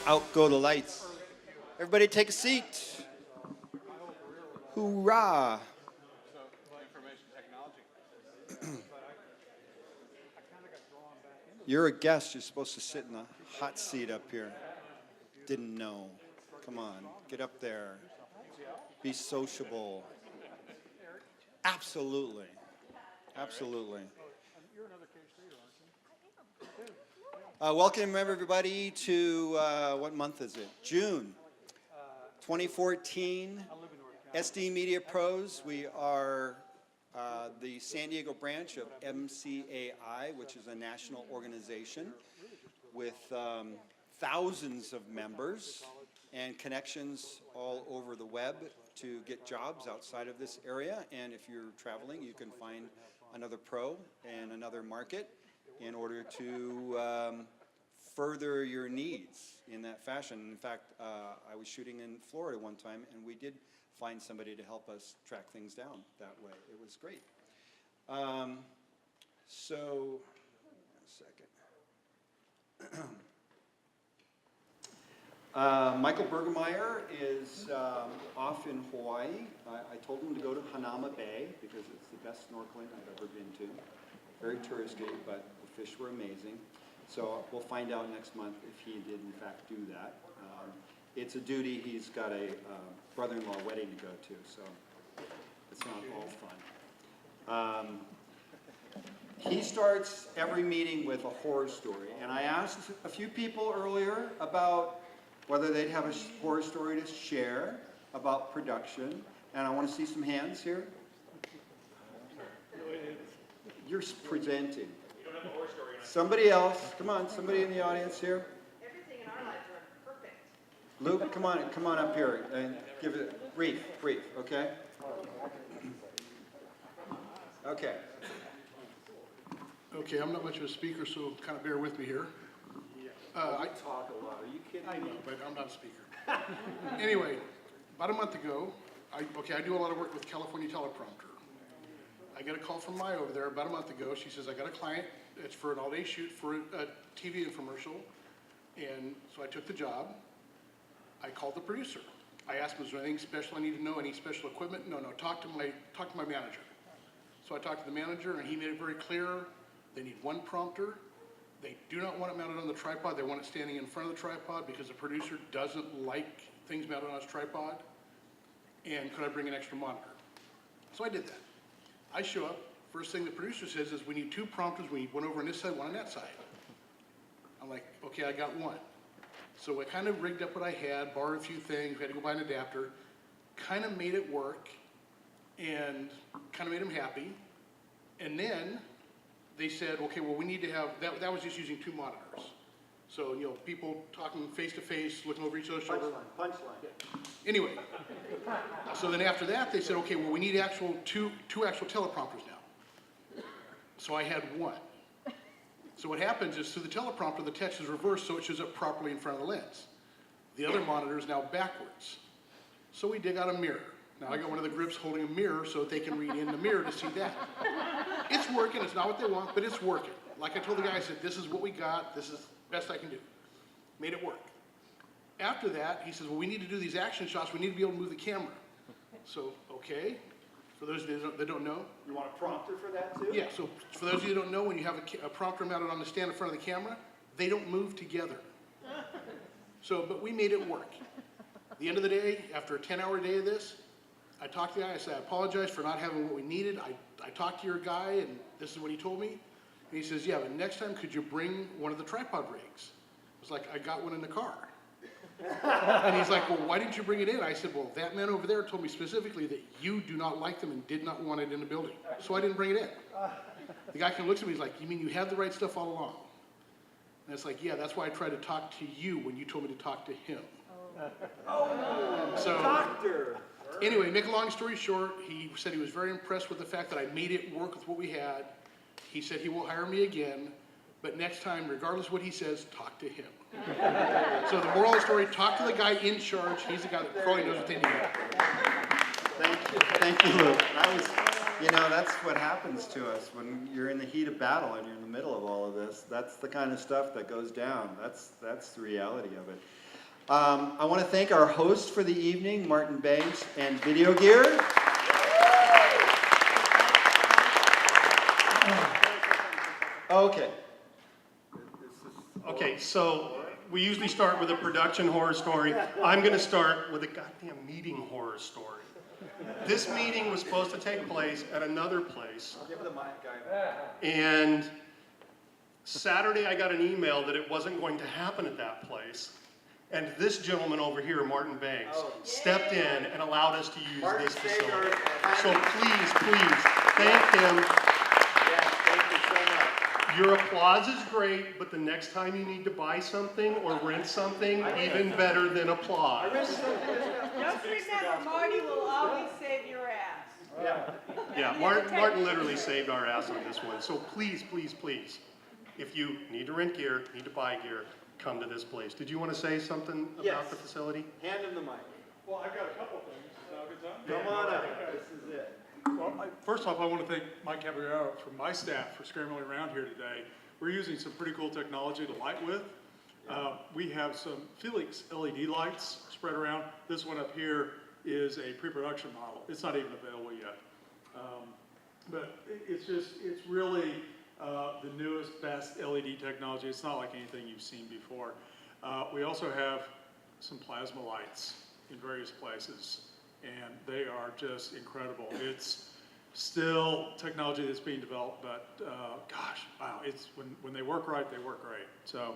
Out go the lights. Everybody take a seat. Hoorah. You're a guest. You're supposed to sit in the hot seat up here. Didn't know. Come on, get up there. Be sociable. Absolutely. Absolutely. Welcome everybody to, what month is it? June 2014. SDMediaPros. We are the San Diego branch of MCAI, which is a national organization with thousands of members and connections all over the web to get jobs outside of this area. And if you're traveling, you can find another pro and another market in order to further your needs in that fashion. In fact, I was shooting in Florida one time, and we did find somebody to help us track things down that way. It was great. So, a second. Michael Bergemeyer is off in Hawaii. I told him to go to Hanama Bay because it's the best snorkeling I've ever been to. Very touristy, but the fish were amazing. So we'll find out next month if he did in fact do that. It's a duty. He's got a brother-in-law wedding to go to, so it's not all fun. He starts every meeting with a horror story, and I asked a few people earlier about whether they'd have a horror story to share about production, and I want to see some hands here. You're presenting. You don't have a horror story. Somebody else, come on, somebody in the audience here. Everything in our lives are perfect. Luke, come on up here and give it brief, okay? Okay. Okay, I'm not much of a speaker, so kind of bear with me here. I talk a lot. Are you kidding me? I know, but I'm not a speaker. Anyway, about a month ago, I do a lot of work with California Teleprompter. I got a call from Maya over there about a month ago. She says, I got a client. It's for an all-day shoot for a TV infomercial. And so I took the job. I called the producer. I asked him, is there anything special I need to know, any special equipment? No, talk to my manager. So I talked to the manager, and he made it very clear they need one prompter. They do not want it mounted on the tripod. They want it standing in front of the tripod because the producer doesn't like things mounted on his tripod. And could I bring an extra monitor? So I did that. I show up. First thing the producer says is, we need two prompters. We need one over on this side, one on that side. I'm like, okay, I got one. So I kind of rigged up what I had, borrowed a few things. We had to go buy an adapter. Kind of made it work and kind of made them happy. And then they said, okay, well, we need to have, that was just using two monitors. So, people talking face to face, looking over each other's shoulder. Punchline. Yeah. Anyway, so then after that, they said, okay, well, we need two actual teleprompters now. So I had one. So what happens is through the teleprompter, the text is reversed so it shows up properly in front of the lens. The other monitor is now backwards. So we dig out a mirror. Now I got one of the grips holding a mirror so that they can read in the mirror to see that. It's working, it's not what they want, but it's working. Like I told the guy, I said, this is what we got, this is the best I can do. Made it work. After that, he says, well, we need to do these action shots, we need to be able to move the camera. So, okay, for those that don't know. You want a prompter for that too? Yeah, so for those of you that don't know, when you have a prompter mounted on the stand in front of the camera, they don't move together. So, but we made it work. At the end of the day, after a 10-hour day of this, I talked to the guy, I said, I apologize for not having what we needed. I talked to your guy, and this is what he told me. And he says, yeah, but next time, could you bring one of the tripod rigs? I was like, I got one in the car. And he's like, well, why didn't you bring it in? I said, well, that man over there told me specifically that you do not like them and did not want it in the building. So I didn't bring it in. The guy kind of looks at me, he's like, you mean you had the right stuff all along? And it's like, yeah, that's why I tried to talk to you when you told me to talk to him. So, Doctor! Anyway, make a long story short, he said he was very impressed with the fact that I made it work with what we had. He said he will hire me again, but next time, regardless of what he says, talk to him. So the moral of the story, talk to the guy in charge. He's the guy that probably knows what they need. Thank you, Luke. That's what happens to us when you're in the heat of battle and you're in the middle of all of this. That's the kind of stuff that goes down. That's the reality of it. I want to thank our host for the evening, Martin Banks, and Video Gear. Okay. Okay, so we usually start with a production horror story. I'm going to start with a goddamn meeting horror story. This meeting was supposed to take place at another place. Give the mic, guy. And Saturday I got an email that it wasn't going to happen at that place. And this gentleman over here, Martin Banks, stepped in and allowed us to use this facility. So please, thank him. Yes, thank you so much. Your applause is great, but the next time you need to buy something or rent something, even better than applause. Just remember, Marty will always save your ass. Yeah, Martin literally saved our ass on this one. So please, if you need to rent gear, need to buy gear, come to this place. Did you want to say something about the facility? Hand him the mic. Well, I've got a couple of things. Is now a good time? Come on up. This is it. Well, first off, I want to thank Mike Caballero from my staff for scrambling around here today. We're using some pretty cool technology to light with. We have some Felix LED lights spread around. This one up here is a pre-production model. It's not even available yet. But it's really the newest, best LED technology. It's not like anything you've seen before. We also have some plasma lights in various places, and they are just incredible. It's still technology that's being developed, but gosh, wow, it's when they work right, they work great. So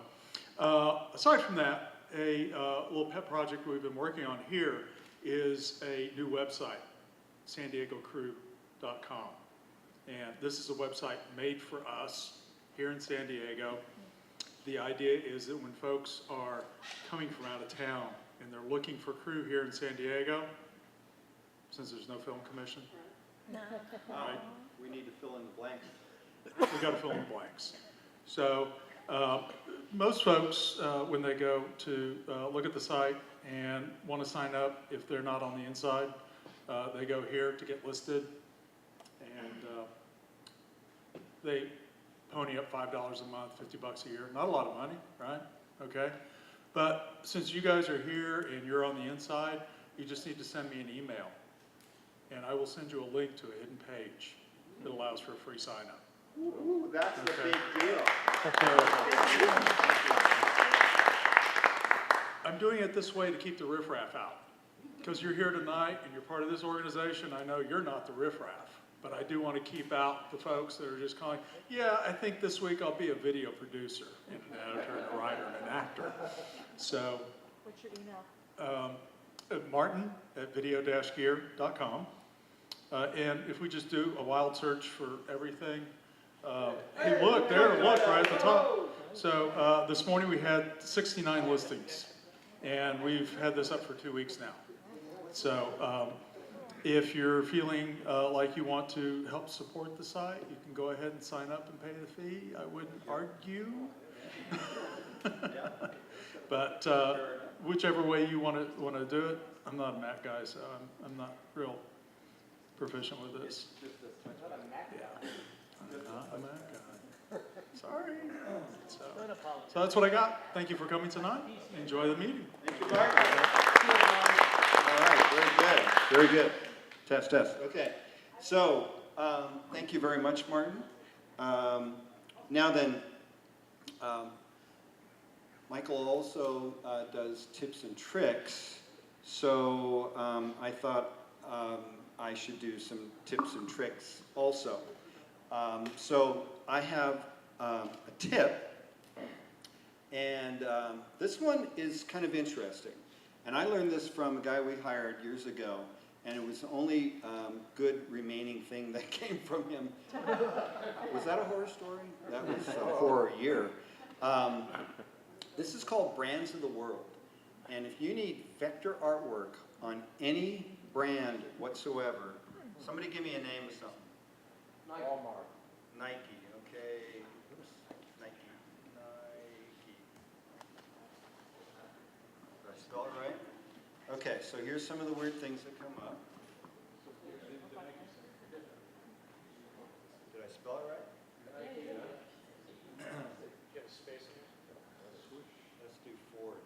aside from that, a little pet project we've been working on here is a new website, sandiegocrew.com. And this is a website made for us here in San Diego. The idea is that when folks are coming from out of town and they're looking for crew here in San Diego, since there's no film commission, right? We need to fill in the blanks. We got to fill in the blanks. So most folks, when they go to look at the site and want to sign up, if they're not on the inside, they go here to get listed, and they pony up $5 a month, $50 a year. Not a lot of money, right? Okay. But since you guys are here and you're on the inside, you just need to send me an email, and I will send you a link to a hidden page that allows for a free sign-up. Ooh, that's the big deal. I'm doing it this way to keep the riffraff out. Because you're here tonight and you're part of this organization, I know you're not the riffraff. But I do want to keep out the folks that are just calling, yeah, I think this week I'll be a video producer and an editor and a writer and an actor. So. What's your email? Martin at video-gear.com. And if we just do a wild search for everything, hey, look, right at the top. So this morning we had 69 listings, and we've had this up for 2 weeks now. So if you're feeling like you want to help support the site, you can go ahead and sign up and pay the fee. I wouldn't argue. But whichever way you want to do it, I'm not a Mac guy, so I'm not real proficient with this. Yeah. I'm not a Mac guy. Sorry. So that's what I got. Thank you for coming tonight. Enjoy the meeting. Thank you, Mark. All right, very good. Test. Okay. So, thank you very much, Martin. Now then, Michael also does tips and tricks, so I thought I should do some tips and tricks also. So I have a tip, and this one is kind of interesting. And I learned this from a guy we hired years ago, and it was the only good remaining thing that came from him. Was that a horror story? That was a horror year. This is called Brands of the World. And if you need vector artwork on any brand whatsoever, somebody give me a name of something. Walmart. Nike, okay. Oops. Nike. Did I spell it right? Okay, so here's some of the weird things that come up. Did I spell it right? Let's do Ford.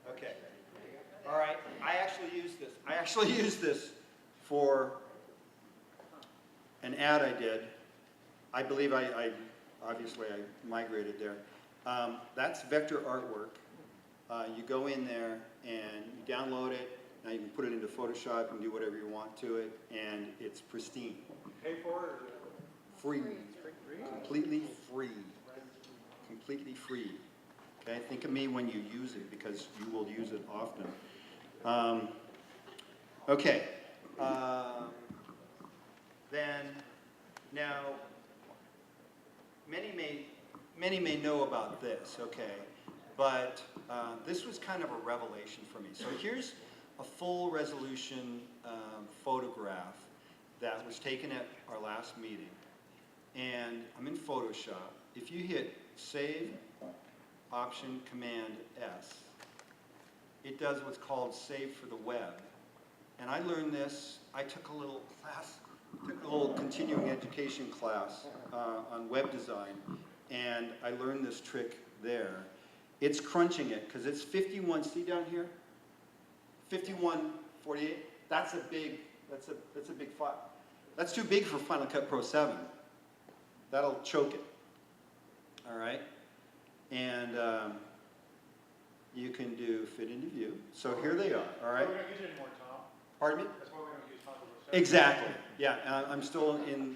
Okay. All right, I actually use this. I actually use this for an ad I did. I believe obviously I migrated there. That's vector artwork. You go in there and you download it. Now you can put it into Photoshop and do whatever you want to it, and it's pristine. Pay for it? Free. Completely free. Completely free. Okay, think of me when you use it, because you will use it often. Okay. Then, now, many may know about this, okay, but this was kind of a revelation for me. So here's a full resolution photograph that was taken at our last meeting, and I'm in Photoshop. If you hit Save, Option, Command S, it does what's called Save for the Web. And I learned this, I took a little class, took a little continuing education class on web design, and I learned this trick there. It's crunching it, because it's 51, see down here? 5148, that's a big file. That's too big for Final Cut Pro 7. That'll choke it, all right? And you can do fit into view. So here they are, all right? We don't use it anymore, Tom. Pardon me? That's why we don't use Final Cut Pro 7. Exactly, yeah, I'm still in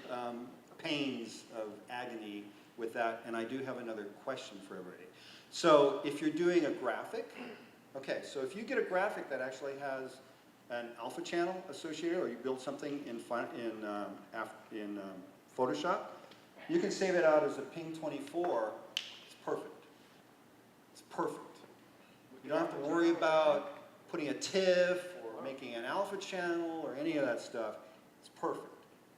pains of agony with that, and I do have another question for everybody. So if you're doing a graphic, okay, so if you get a graphic that actually has an alpha channel associated, or you build something in Photoshop, you can save it out as a ping 24. It's perfect. It's perfect. You don't have to worry about putting a TIFF or making an alpha channel or any of that stuff. It's perfect.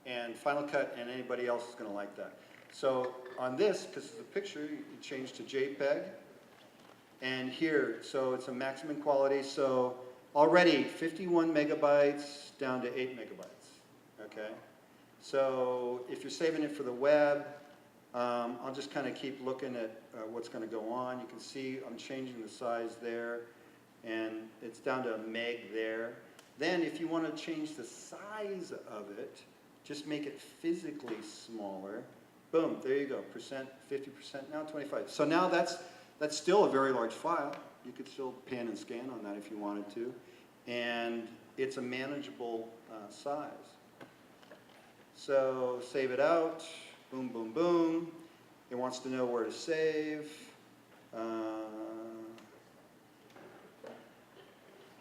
And Final Cut and anybody else is going to like that. So on this, because it's a picture, you change to JPEG. And here, so it's a maximum quality. So already 51 megabytes down to 8 megabytes. Okay? So if you're saving it for the web, I'll just kind of keep looking at what's going to go on. You can see I'm changing the size there, and it's down to a meg there. Then if you want to change the size of it, just make it physically smaller. Boom, there you go, percent, 50%, now 25. So now that's still a very large file. You could still pan and scan on that if you wanted to. And it's a manageable size. So save it out, boom, boom, boom. It wants to know where to save.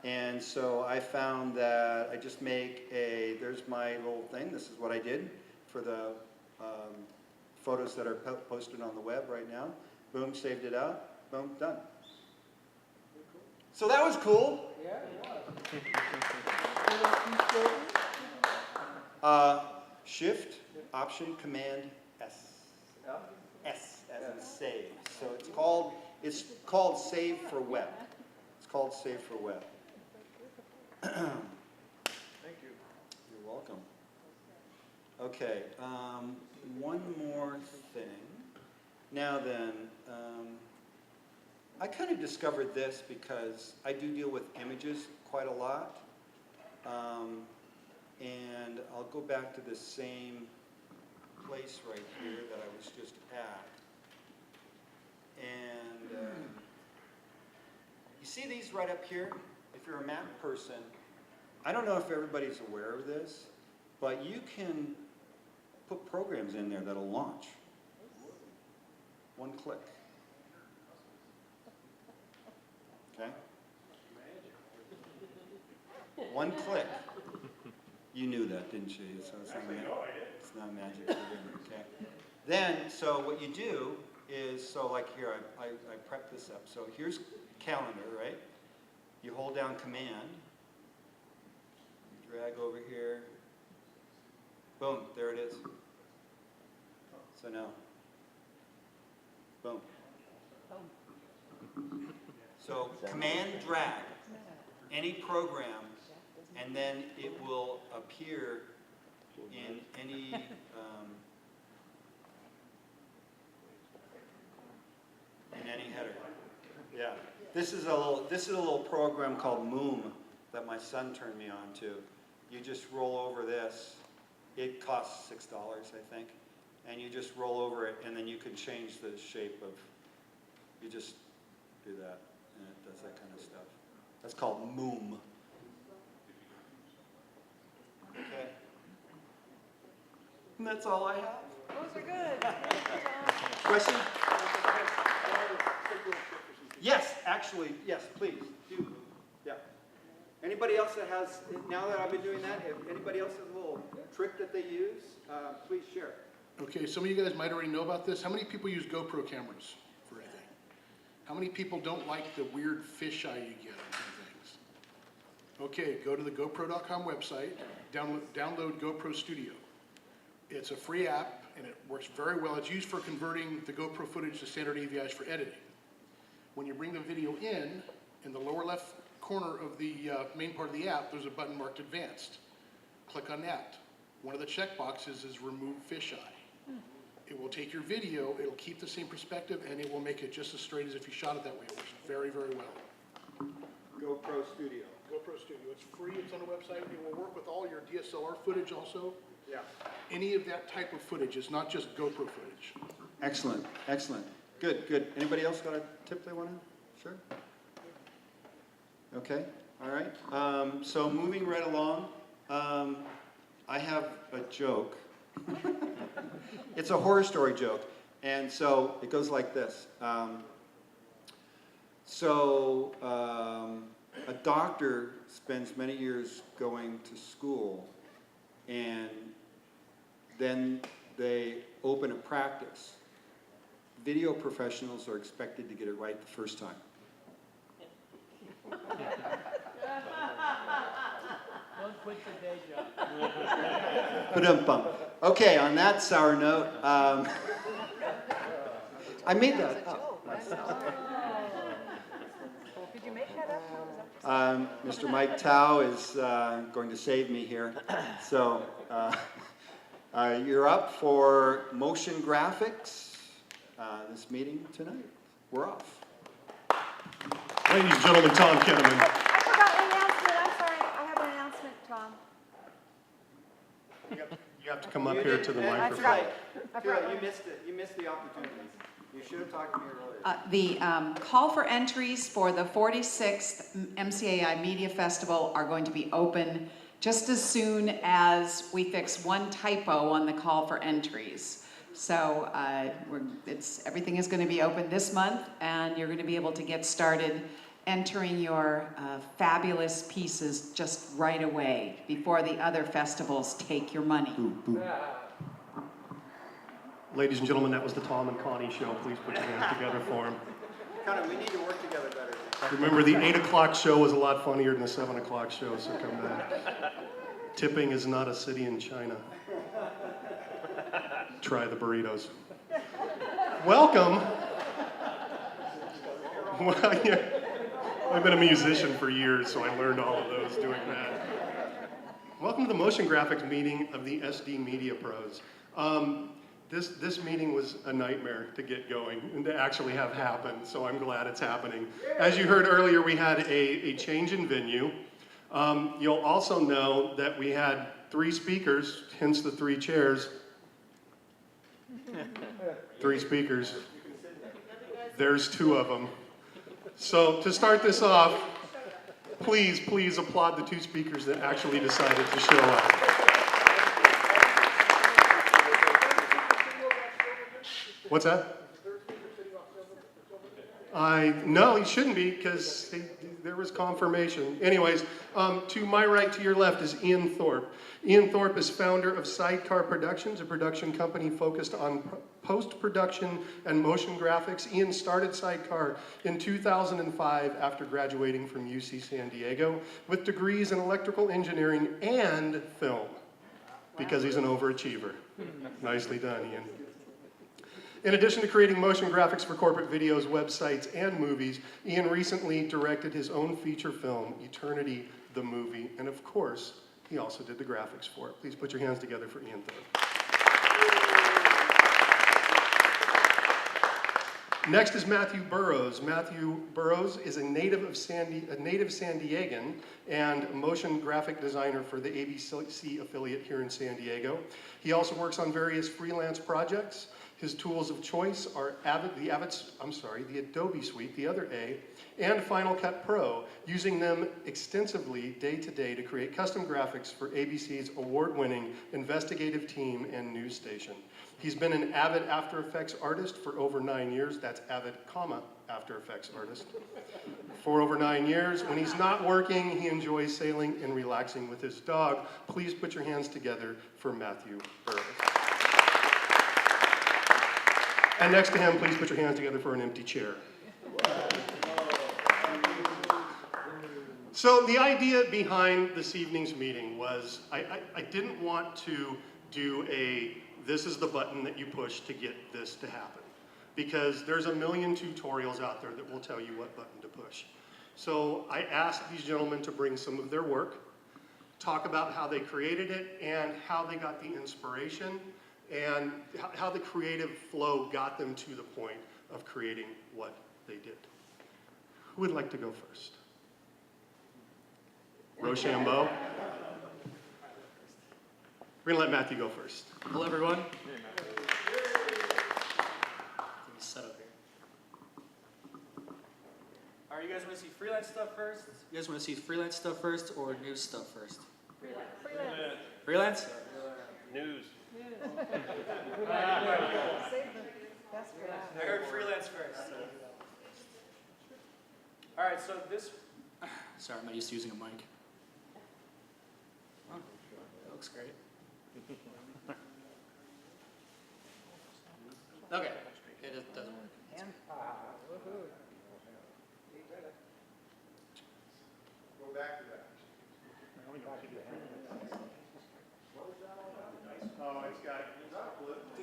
And so I found that I just make there's my little thing. This is what I did for the photos that are posted on the web right now. Boom, saved it out. Boom, done. So that was cool. Yeah, it was. Shift, Option, Command, S. Yeah. S as in save. So it's called Save for Web. It's called Save for Web. Thank you. You're welcome. Okay, one more thing. Now then, I kind of discovered this because I do deal with images quite a lot. And I'll go back to the same place right here that I was just at. And you see these right up here? If you're a Mac person, I don't know if everybody's aware of this, but you can put programs in there that'll launch. One click. Okay? One click. You knew that, didn't you? So it's not magic. Okay. Then, so what you do is, so like here, I prepped this up. So here's calendar, right? You hold down Command, you drag over here, boom, there it is. So now, boom. So Command drag any program, and then it will appear in any header. Yeah. This is a little program called Moom that my son turned me on to. You just roll over this. It costs $6, I think. And you just roll over it, and then you can change the shape of, you just do that, and it does that kind of stuff. That's called Moom. Okay. And that's all I have. Those are good. Question? Yes, actually, yes, please, do, yeah. Anybody else that has, now that I've been doing that, if anybody else has a little trick that they use, please share. Okay, some of you guys might already know about this. How many people use GoPro cameras for anything? How many people don't like the weird fisheye you get on things? Okay, go to the GoPro.com website, download GoPro Studio. It's a free app, and it works very well. It's used for converting the GoPro footage to standard AVIs for editing. When you bring the video in the lower left corner of the main part of the app, there's a button marked Advanced. Click on that. One of the check boxes is Remove Fisheye. It will take your video, it'll keep the same perspective, and it will make it just as straight as if you shot it that way. It works very, very well. GoPro Studio. GoPro Studio, it's free, it's on the website. It will work with all your DSLR footage also. Yeah. Any of that type of footage, it's not just GoPro footage. Excellent, excellent. Good, good. Anybody else got a tip they want to share? Okay, all right. So moving right along, I have a joke. It's a horror story joke. And so it goes like this. A doctor spends many years going to school, and then they open a practice. Video professionals are expected to get it right the first time. Don't quit your day job. Ba-dum-bum. Okay, on that sour note, I made that up. Did you make that up? Mr. Mike Tao is going to save me here. So you're up for motion graphics this meeting tonight. We're off. Ladies and gentlemen, Tom Kinnaman. I forgot an announcement. I'm sorry. I have an announcement, Tom. You have to come up here to the I microphone. forgot. I Tira, forgot. you missed it. You missed the opportunity. You should have talked to me earlier. The call for entries for the 46th MCAI Media Festival are going to be open just as soon as we fix one typo on the call for entries. So everything is going to be open this month, and you're going to be able to get started entering your fabulous pieces just right away before the other festivals take your money. Ladies and gentlemen, that was the Tom and Connie show. Please put your hands together for them. Connor, we need to work together better. Remember, the 8 o'clock show was a lot funnier than the 7 o'clock show, so come back. Tipping is not a city in China. Try the burritos. Welcome. Well, yeah, I've been a musician for years, so I learned all of those doing that. Welcome to the motion graphics meeting of the SDMediaPros. This meeting was a nightmare to get going and to actually have happen, so I'm glad it's happening. As you heard earlier, we had a change in venue. You'll also know that we had 3 speakers, hence the 3 chairs. 3 speakers. There's 2 of them. So to start this off, please applaud the 2 speakers that actually decided to show up. What's that? No, he shouldn't be, because there was confirmation. Anyways, to my right, to your left is Ian Thorpe. Ian Thorpe is founder of Sidecar Productions, a production company focused on post-production and motion graphics. Ian started Sidecar in 2005 after graduating from UC San Diego with degrees in electrical engineering and film, because he's an overachiever. Nicely done, Ian. In addition to creating motion graphics for corporate videos, websites, and movies, Ian recently directed his own feature film, Eternity, the Movie, and of course, he also did the graphics for it. Please put your hands together for Ian Thorpe. Next is Matthew Burrows. Matthew Burrows is a native San Diegan and a motion graphic designer for the ABC affiliate here in San Diego. He also works on various freelance projects. His tools of choice are the Adobe Suite, the other A, and Final Cut Pro, using them extensively day to day to create custom graphics for ABC's award-winning investigative team and news station. He's been an avid After Effects artist for over 9 years. That's avid, After Effects artist. For over 9 years. When he's not working, he enjoys sailing and relaxing with his dog. Please put your hands together for Matthew Burrows. And next to him, please put your hands together for an empty chair. So the idea behind this evening's meeting was I didn't want to do this is the button that you push to get this to happen. Because there's a million tutorials out there that will tell you what button to push. So I asked these gentlemen to bring some of their work, talk about how they created it and how they got the inspiration and how the creative flow got them to the point of creating what they did. Who would like to go first? Rochambeau? We're gonna let Matthew go first. Hello, everyone. Let me set up here. All right, you guys want to see freelance stuff first? You guys want to see freelance stuff first or news stuff first? Freelance. Freelance? News. That's good. I heard freelance first. All right, so this. Sorry, I'm not used to using a mic. Oh, that looks great. Okay, it doesn't work. Go back to that. Oh, it's got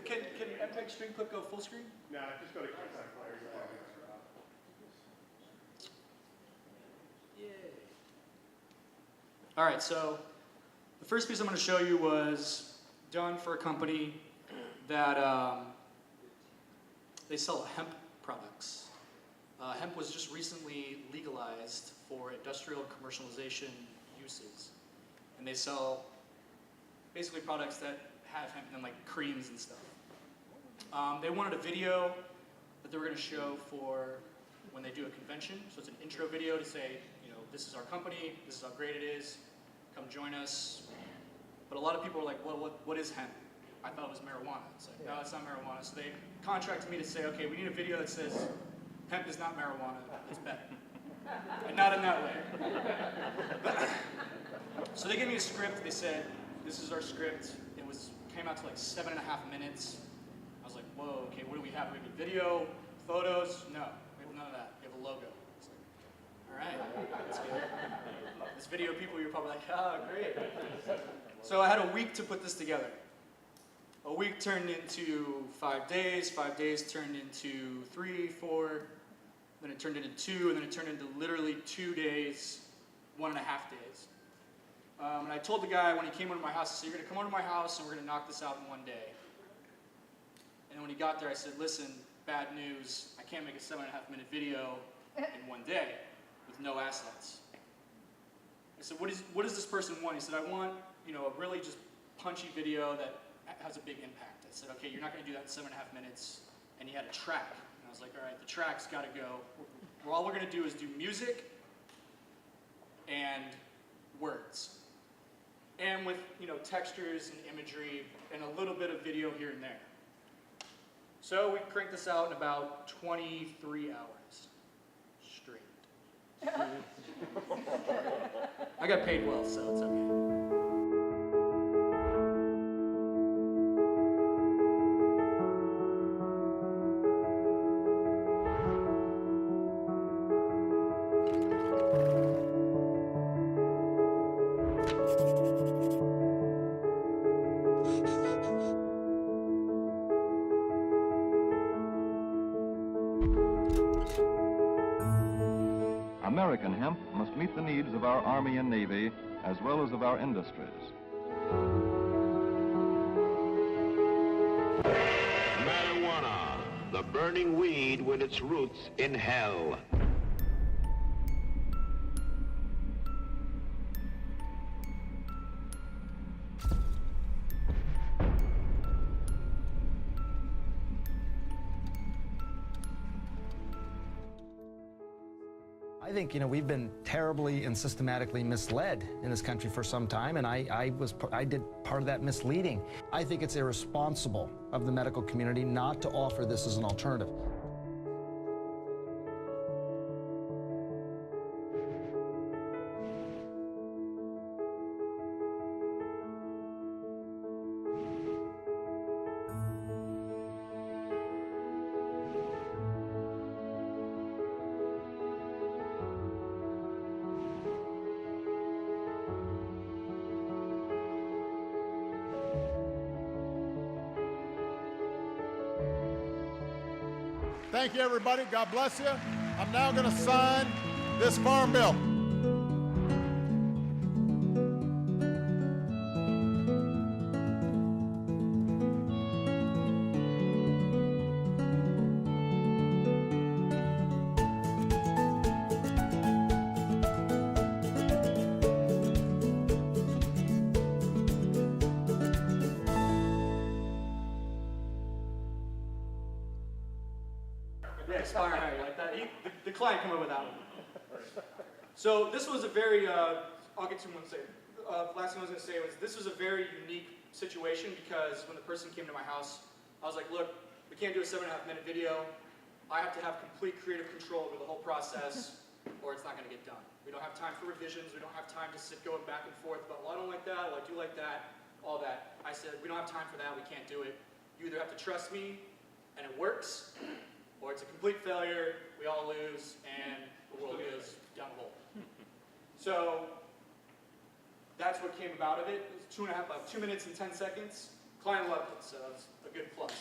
Can MPEG String Clip go full screen? No, just go to Contact Player. Yay. All right, so the first piece I'm going to show you was done for a company that they sell hemp products. Hemp was just recently legalized for industrial commercialization uses. And they sell basically products that have hemp in them, like creams and stuff. They wanted a video that they were going to show for when they do a convention. So it's an intro video to say, you know, this is our company, this is how great it is, come join us. But a lot of people were like, well, what is hemp? I thought it was marijuana. It's like, no, it's not marijuana. So they contracted me to say, okay, we need a video that says hemp is not marijuana, it's better. And not in that way. So they gave me a script. They said, this is our script. It came out to like 7.5 minutes. I was like, whoa, okay, what do we have? We have a video, photos? No, we have none of that. We have a logo. It's like, all right, that's good. This video people, you're probably like, oh, great. So I had a week to put this together. A week turned into 5 days. 5 days turned into 3, 4. Then it turned into 2, and then it turned into literally 2 days, 1.5 days. And I told the guy when he came over to my house, I said, you're going to come over to my house and we're going to knock this out in 1 day. And when he got there, I said, listen, bad news. I can't make a 7.5-minute video in 1 day with no assets. I said, what does this person want? He said, I want, you know, a really just punchy video that has a big impact. I said, okay, you're not going to do that in 7.5 minutes. And he had a track. And I was like, all right, the track's got to go. All we're going to do is do music and words. And with, you know, textures and imagery and a little bit of video here and there. So we cranked this out in about 23 hours straight. I got paid well, so it's okay. American hemp must meet the needs of our Army and Navy as well as of our industries. Marijuana, the burning weed with its roots in hell. I think, we've been terribly and systematically misled in this country for some time, and I did part of that misleading. I think it's irresponsible of the medical community not to offer this as an alternative. Thank you, everybody. God bless you. I'm now going to sign this farm bill. Yeah, expire how you like that. The client came up with that one. So this was a very, I'll get to one second. Last thing I was going to say was this was a very unique situation because when the person came to my house, I was like, look, we can't do a 7.5-minute video. I have to have complete creative control over the whole process or it's not going to get done. We don't have time for revisions. We don't have time to sit going back and forth about, well, I don't like that, well, I do like that, all that. I said, we don't have time for that. We can't do it. You either have to trust me and it works, or it's a complete failure, we all lose, and the world goes down the hole. So that's what came about of it. It was 2 minutes and 10 seconds. Client loved it, so that's a good plus.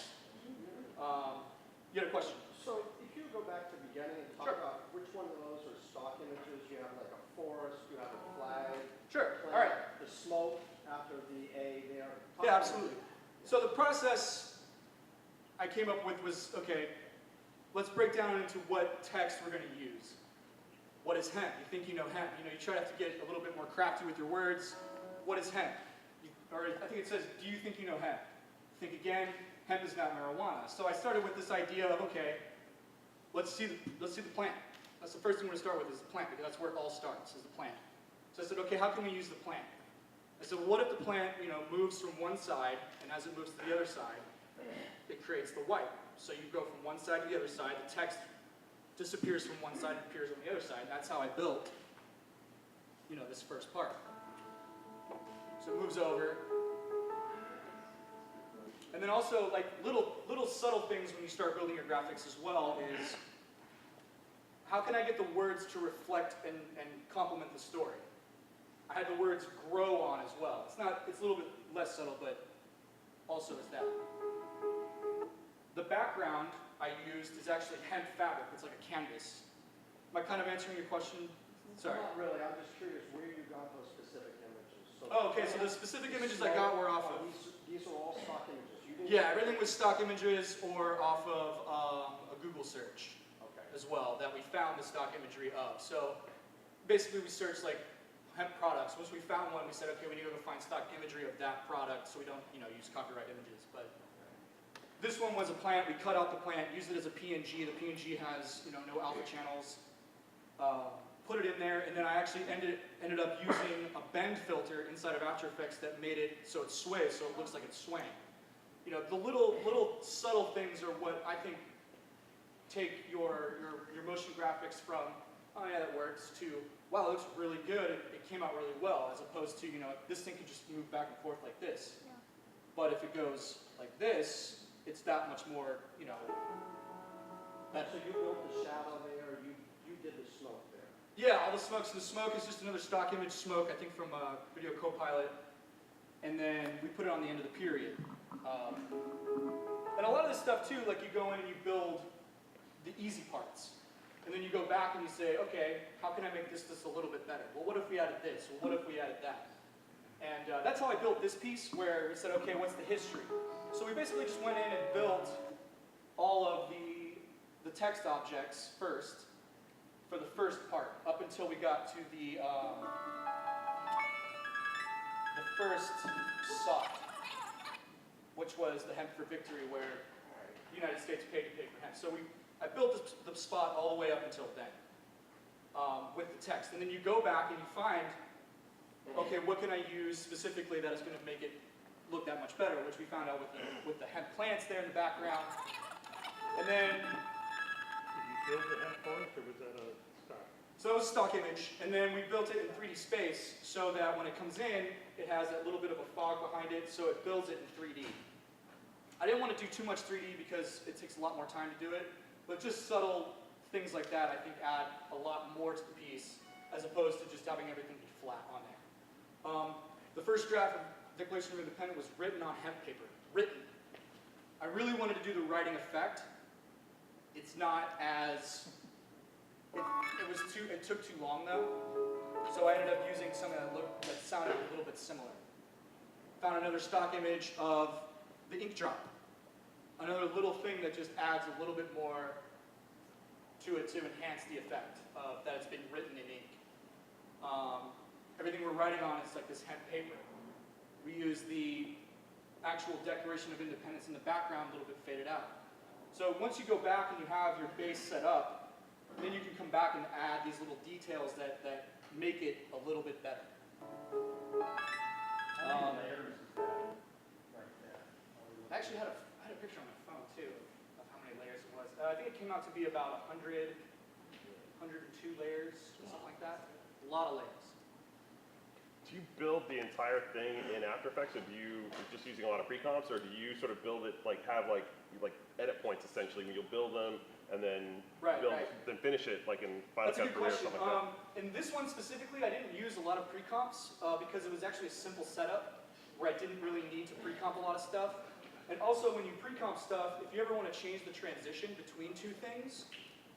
You had a question? So if you go back to the beginning and talk about which one of those are stock images, you have like a forest, you have a flag. Sure, plant, all right. The smoke after the A there. Yeah, absolutely. So the process I came up with was, okay, let's break down into what text we're going to use. What is hemp? You think you know hemp. You try to have to get a little bit more crafty with your words. What is hemp? Or I think it says, do you think you know hemp? Think again, hemp is not marijuana. So I started with this idea of, okay, let's see the plant. That's the first thing we're going to start with is the plant, because that's where it all starts, is the plant. So I said, okay, how can we use the plant? I said, well, what if the plant, moves from one side, and as it moves to the other side, it creates the white. So you go from one side to the other side, the text disappears from one side and appears on the other side. That's how I built, this first part. So it moves over. And then also, like, little subtle things when you start building your graphics as well is, how can I get the words to reflect and complement the story? I had the words grow on as well. It's a little bit less subtle, but also is that. The background I used is actually hemp fabric. It's like a canvas. Am I kind of answering your question? Sorry. Not really. I'm just curious where you got those specific images. So okay. So the specific images I got were off of... These are all stock images. You didn't everything was stock images or off of a Google search as well that we found the stock imagery of. So basically we searched like hemp products. Once we found one, we said, okay, we need to go find stock imagery of that product so we don't, use copyright images. But this one was a plant. We cut out the plant, used it as a PNG. The PNG has, no alpha channels. Put it in there, and then I actually ended up using a bend filter inside of After Effects that made it so it sways, so it looks like it's swaying. The little subtle things are what I think take your motion graphics from, oh yeah, that works, to, wow, it looks really good, it came out really well, as opposed to, this thing can just move back and forth like this. Yeah. But if it goes like this, it's that much more, So you built the shadow there, you did the smoke there. Yeah, all the smoke. So the smoke is just another stock image smoke, I think from Video Copilot. And then we put it on the end of the period. And a lot of this stuff too, like you go in and you build the easy parts. And then you go back and you say, okay, how can I make this just a little bit better? Well, what if we added this? Well, what if we added that? And that's how I built this piece, where we said, okay, what's the history? So we basically just went in and built all of the text objects first for the first part, up until we got to the first sock, which was the Hemp for Victory, where the United States paid to pay for hemp. So I built the spot all the way up until then with the text. And then you go back and you find, okay, what can I use specifically that is going to make it look that much better, which we found out with the hemp plants there in the background. And then... Did you build the hemp forest, or was that a stock? So it was a stock image, and then we built it in 3D space so that when it comes in, it has that little bit of a fog behind it, so it builds it in 3D. I didn't want to do too much 3D because it takes a lot more time to do it, but just subtle things like that I think add a lot more to the piece as opposed to just having everything be flat on there. The first draft of Declaration of Independence was written on hemp paper. Written. I really wanted to do the writing effect. It's not as... It took too long though, so I ended up using something that sounded a little bit similar. Found another stock image of the ink drop. Another little thing that just adds a little bit more to it to enhance the effect of that it's been written in ink. Everything we're writing on is like this hemp paper. We use the actual Declaration of Independence in the background, a little bit faded out. So once you go back and you have your base set up, then you can come back and add these little details that make it a little bit better. I actually had a picture on my phone too of how many layers it was. I think it came out to be about 100, 102 layers, something like that. A lot of layers. Do you build the entire thing in After Effects, or do you just using a lot of pre-comps, or do you sort of build it have like edit points essentially when you'll build them and then then finish it like in Final Cut 3 or something like that? In this one specifically, I didn't use a lot of pre-comps because it was actually a simple setup where I didn't really need to pre-comp a lot of stuff. And also when you pre-comp stuff, if you ever want to change the transition between two things,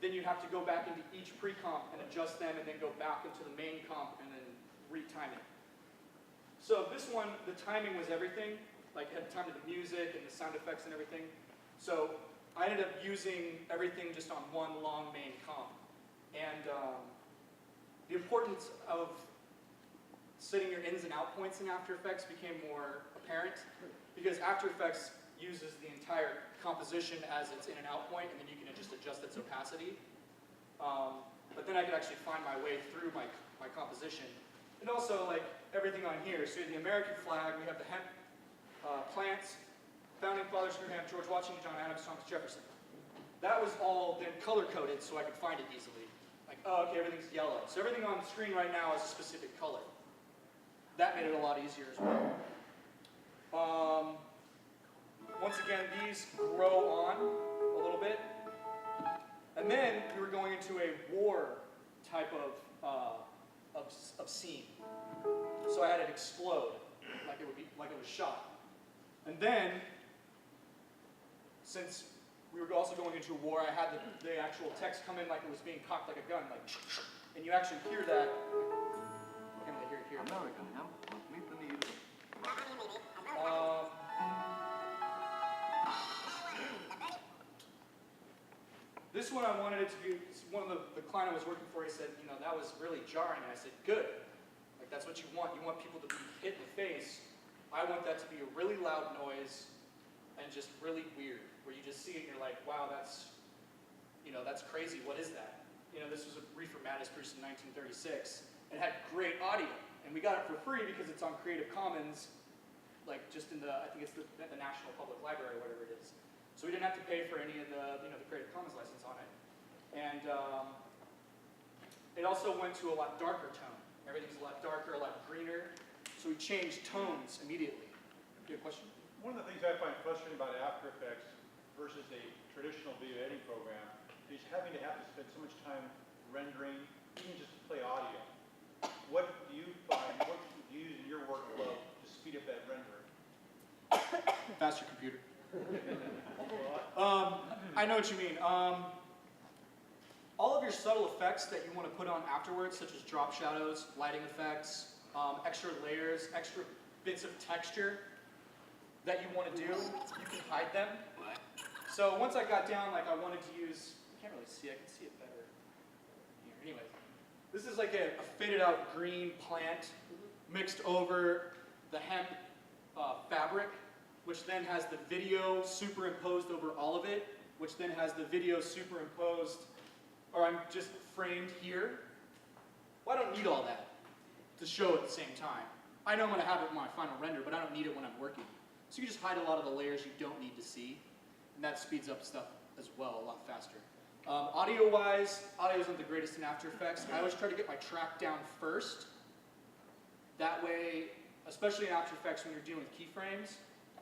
then you have to go back into each pre-comp and adjust them and then go back into the main comp and then retime it. So this one, the timing was everything, like had time to the music and the sound effects and everything. So I ended up using everything just on one long main comp. And the importance of setting your ins and out points in After Effects became more apparent because After Effects uses the entire composition as its in and out point, and then you can just adjust its opacity. But then I could actually find my way through my composition. And also, like, everything on here. So the American flag, we have the hemp plants, Founding Fathers, New Hampshire, George Washington, John Adams, Thomas Jefferson. That was all then color-coded so I could find it easily. Like, oh, okay, everything's yellow. So everything on the screen right now is a specific color. That made it a lot easier as well. Once again, these grow on a little bit. And then we were going into a war type of scene. So I had it explode like it was shot. And then, since we were also going into a war, I had the actual text come in like it was being cocked like a gun, like, and you actually hear that. I can't really hear it here. American hemp must meet the needs. This one I wanted it to be, one of the client I was working for, he said, you know, that was really jarring. And I said, good. Like, that's what you want. You want people to be hit in the face. I want that to be a really loud noise and just really weird, where you just see it and you're like, wow, that's crazy. What is that? You know, this was a reefer madness produced in 1936. It had great audio. And we got it for free because it's on Creative Commons, like just in I think it's the National Public Library or whatever it is. So we didn't have to pay for any of the Creative Commons license on it. And it also went to a lot darker tone. Everything's a lot darker, a lot greener. So we changed tones immediately. You have a question? One of the things I find frustrating about After Effects versus a traditional video editing program is having to spend so much time rendering, even just to play audio. What do you find, what do you use in your workflow to speed up that rendering? Faster computer. I know what you mean. All of your subtle effects that you want to put on afterwards, such as drop shadows, lighting effects, extra layers, extra bits of texture that you want to do, you can hide them. So once I got down, like I wanted to use, I can't really see, I can see it better here. Anyways, this is like a faded out green plant mixed over the hemp fabric, which then has the video superimposed over all of it, which then has the video superimposed, or I'm just framed here. Well, I don't need all that to show at the same time. I know I'm going to have it in my final render, but I don't need it when I'm working. So you just hide a lot of the layers you don't need to see, and that speeds up stuff as well a lot faster. Audio-wise, audio isn't the greatest in After Effects. I always try to get my track down first. That way, especially in After Effects when you're dealing with keyframes,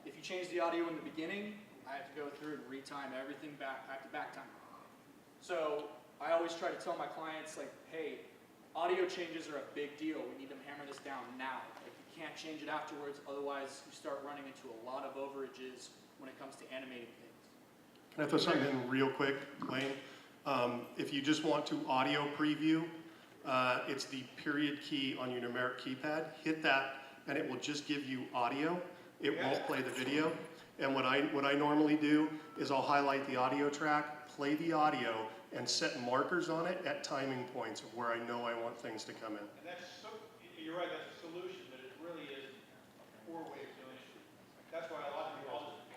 if you change the audio in the beginning, I have to go through and retime everything back to back time. So I always try to tell my clients, like, hey, audio changes are a big deal. We need to hammer this down now. Like, you can't change it afterwards, otherwise you start running into a lot of overages when it comes to animating things. Can I throw something in real quick, Lane? If you just want to audio preview, it's the period key on your numeric keypad. Hit that, and it will just give you audio. It won't play the video. And what I normally do is I'll highlight the audio track, play the audio, and set markers on it at timing points of where I know I want things to come in. And that's so, you're right, that's a solution, but it really is a poor way of doing it. That's why a lot of people just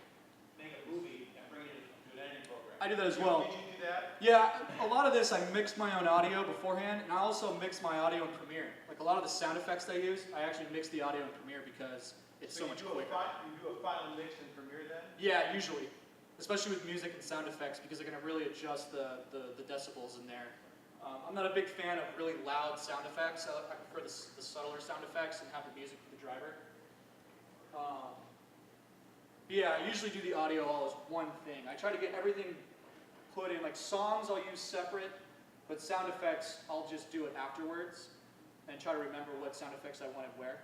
make a movie and bring it into an editing program. I do that as well. Did you do that? Yeah, a lot of this I mixed my own audio beforehand, and I also mix my audio in Premiere. Like a lot of the sound effects I use, I actually mix the audio in Premiere because it's so much quicker. You do a final mix in Premiere then? Yeah, usually. Especially with music and sound effects, because I can really adjust the decibels in there. I'm not a big fan of really loud sound effects. I prefer the subtler sound effects and have the music for the driver. Yeah, I usually do the audio all as one thing. I try to get everything put in, like songs I'll use separate, but sound effects I'll just do it afterwards and try to remember what sound effects I wanted where.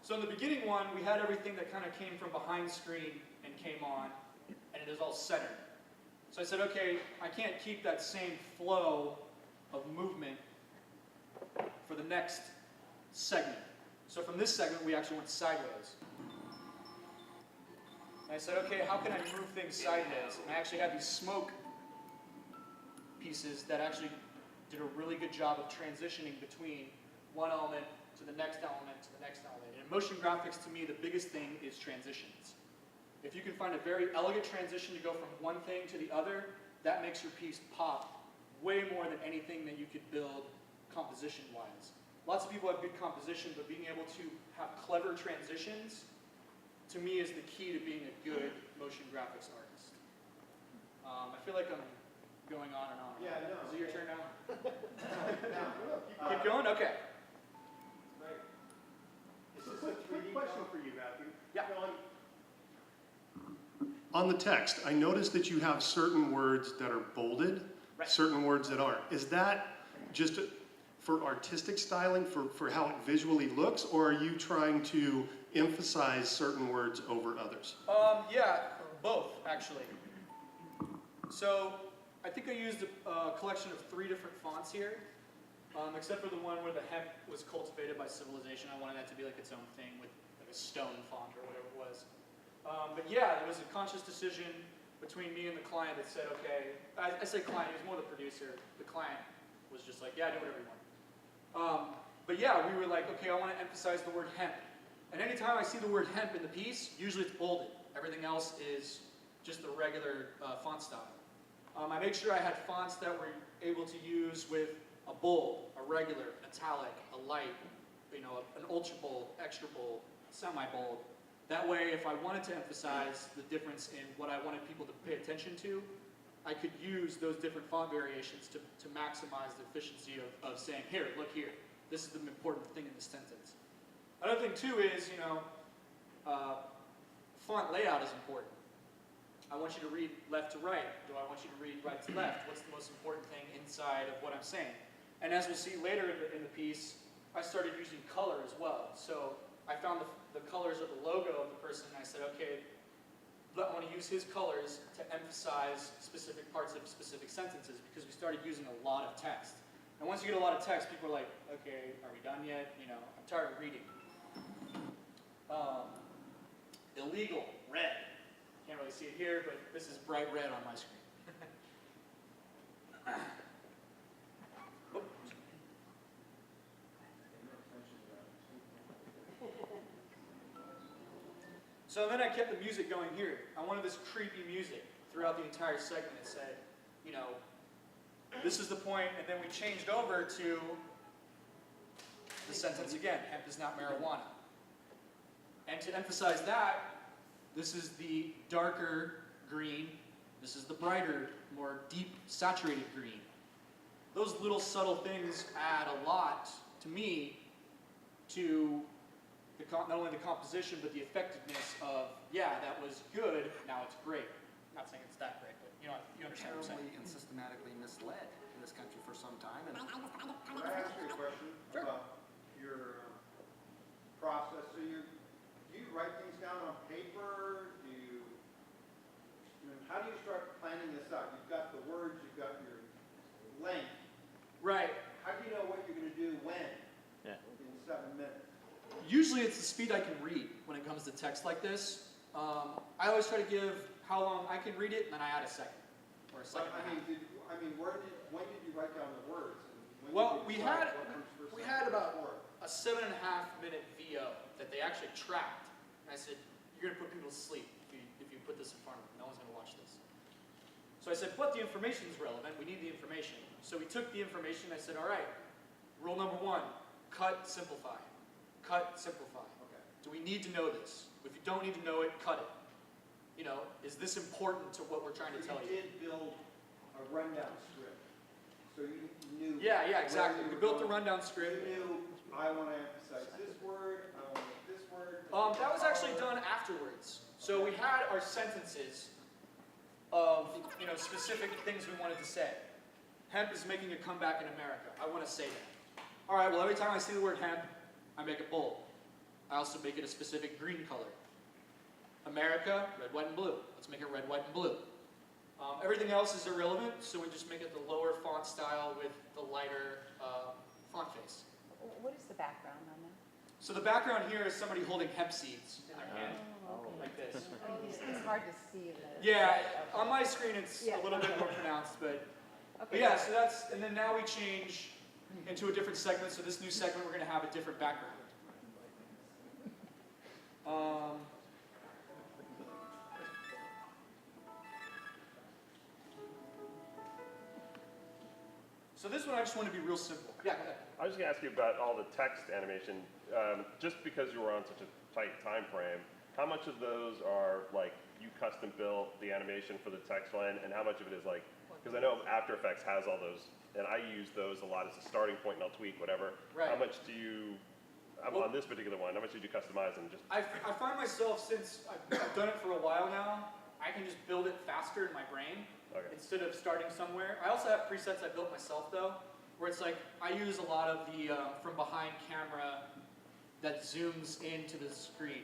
So in the beginning one, we had everything that kind of came from behind screen and came on, and it is all centered. So I said, okay, I can't keep that same flow of movement for the next segment. So from this segment, we actually went sideways. And I said, okay, how can I move things sideways? And I actually had these smoke pieces that actually did a really good job of transitioning between one element to the next element to the next element. And in motion graphics, to me, the biggest thing is transitions. If you can find a very elegant transition to go from one thing to the other, that makes your piece pop way more than anything that you could build composition-wise. Lots of people have good composition, but being able to have clever transitions, to me, is the key to being a good motion graphics artist. I feel like I'm going on and on. Yeah, no. Is it your turn now? No. Keep going? Okay. Quick question for you, Matthew. Yeah. On the text, I noticed that you have certain words that are bolded, certain words that aren't. Is that just for artistic styling, for how it visually looks, or are you trying to emphasize certain words over others? Yeah, both, actually. So, I think I used a collection of 3 different fonts here. Except for the one where the hemp was cultivated by civilization. I wanted that to be like its own thing with like a stone font or whatever it was. But yeah, it was a conscious decision between me and the client that said, okay, I say client, he was more the producer. The client was just like, yeah, do whatever you want. But yeah, we were like, okay, I want to emphasize the word hemp. And anytime I see the word hemp in the piece, usually it's bolded. Everything else is just the regular font style. I made sure I had fonts that were able to use with a bold, a regular, an italic, a light, an ultra bold, extra bold, semi-bold. That way, if I wanted to emphasize the difference in what I wanted people to pay attention to, I could use those different font variations to maximize the efficiency of saying, here, look here, this is the important thing in this sentence. Another thing too is, font layout is important. I want you to read left to right. Do I want you to read right to left? What's the most important thing inside of what I'm saying? And as we'll see later in the piece, I started using color as well. So I found the colors of the logo of the person, and I said, okay, I want to use his colors to emphasize specific parts of specific sentences, because we started using a lot of text. And once you get a lot of text, people are like, okay, are we done yet? I'm tired of reading. Illegal, red. really see it here, but this is bright red on my screen. So then I kept the music going here. I wanted this creepy music throughout the entire segment. It said, you know, this is the point, and then we changed over to the sentence again, hemp is not marijuana. And to emphasize that, this is the darker green, this is the brighter, more deep, saturated green. Those little subtle things add a lot, to me, to not only the composition, but the effectiveness of, yeah, that was good, now it's great. I'm not saying it's that great, but you know, you understand what I'm saying. Terribly and systematically misled in this country for some time. And Can I ask you a question about your process? So do you write things down on paper? How do you start planning this out? You've got the words, you've got your length. Right. How do you know what you're going to do when in 7 minutes? Usually it's the speed I can read when it comes to text like this. I always try to give how long I can read it, and then I add a second. Or a second and a half. When did you write down the words? Well, we had about a 7.5 minute VO that they actually tracked. And I said, you're going to put people to sleep if you put this in front of them. No one's going to watch this. So I said, but the information is relevant. We need the information. So we took the information. I said, all right, rule number 1, cut, simplify. Cut, simplify. Okay. Do we need to know this? If you don't need to know it, cut it. You know, is this important to what we're trying to tell you? You did build a rundown script. So you knew. Yeah, exactly. We built the rundown script. You knew, I want to emphasize this word, I want to make this word. That was actually done afterwards. So we had our sentences of, you know, specific things we wanted to say. Hemp is making a comeback in America. I want to say that. All right, well, every time I see the word hemp, I make it bold. I also make it a specific green color. America, red, white, and blue. Let's make it red, white, and blue. Everything else is irrelevant, so we just make it the lower font style with the lighter font face. What is the background on that? So the background here is somebody holding hemp seeds in their hand, like this. It's hard to see. Yeah, on my screen it's a little bit more pronounced, but yeah, so that's, and then now we change into a different segment, so this new segment we're going to have a different background. So this one I just want to be real simple. Yeah, go ahead. I was just going to ask you about all the text animation. Just because you were on such a tight time frame, how much of those are like you custom built the animation for the text line, and how much of it is like, because I know After Effects has all those, and I use those a lot as a starting point, and I'll tweak whatever. Right. How much do you, on this particular one, how much did you customize and just? I find myself, since I've done it for a while now, I can just build it faster in my brain instead of starting somewhere. I also have presets I built myself though, where it's like I use a lot of the from behind camera that zooms into the screen,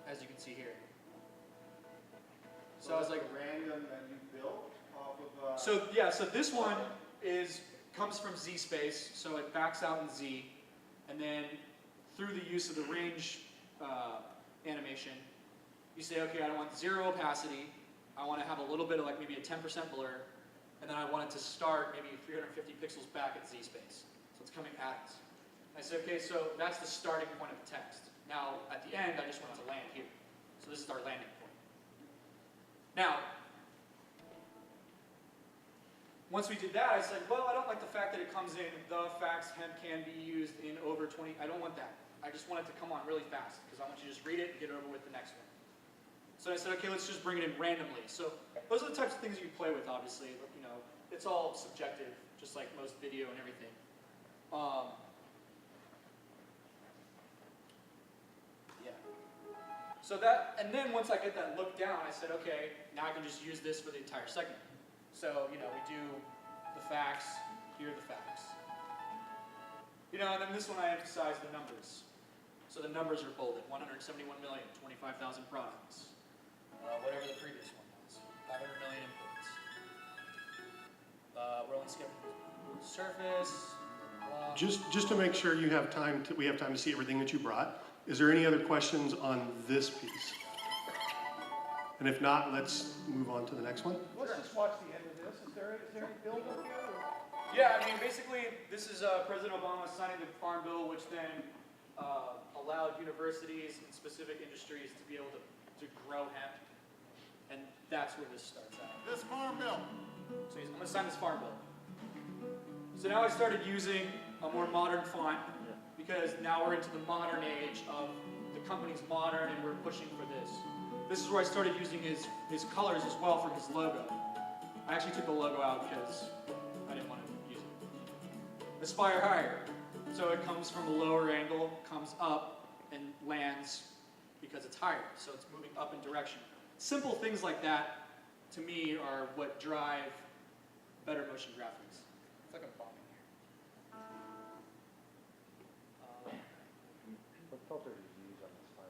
as you can see here. So I was like, random that you built off of. So yeah, so this one comes from Z space, so it backs out in Z, and then through the use of the range animation, you say, okay, I don't want 0 opacity, I want to have a little bit of like maybe a 10% blur, and then I want it to start maybe 350 pixels back at Z space. So it's coming at us. I say, okay, so that's the starting point of the text. Now, at the end, I just want it to land here. So this is our landing point. Now, once we did that, I said, well, I don't like the fact that it comes in, the facts hemp can be used in over 20, I don't want that. I just want it to come on really fast, because I want you to just read it and get over with the next one. So I said, okay, let's just bring it in randomly. So those are the types of things you can play with, obviously. You know, it's all subjective, just like most video and everything. Yeah. So that, and then once I get that look down, I said, okay, now I can just use this for the entire segment. So, you know, we do the facts, here are the facts. You know, and then this one I emphasize the numbers. So the numbers are bolded, 171 million, 25,000 products. Whatever the previous one was, 500 million imports. We're only skipping the surface. Just to make sure we have time to see everything that you brought, is there any other questions on this piece? And if not, let's move on to the next one. Let's just watch the end of this. Is there any build up here? Yeah, I mean, basically, this is President Obama signing the Farm Bill, which then allowed universities and specific industries to be able to grow hemp. And that's where this starts out. This Farm Bill. So I'm going to sign this Farm Bill. So now I started using a more modern font because now we're into the modern age of the company's modern and we're pushing for this. This is where I started using his colors as well for his logo. I actually took the logo out because I didn't want to use it. Aspire higher. So it comes from a lower angle, comes up, and lands because it's higher. So it's moving up in direction. Simple things like that, to me, are what drive better motion graphics. It's like a bomb in here. What filter do you use on this fire?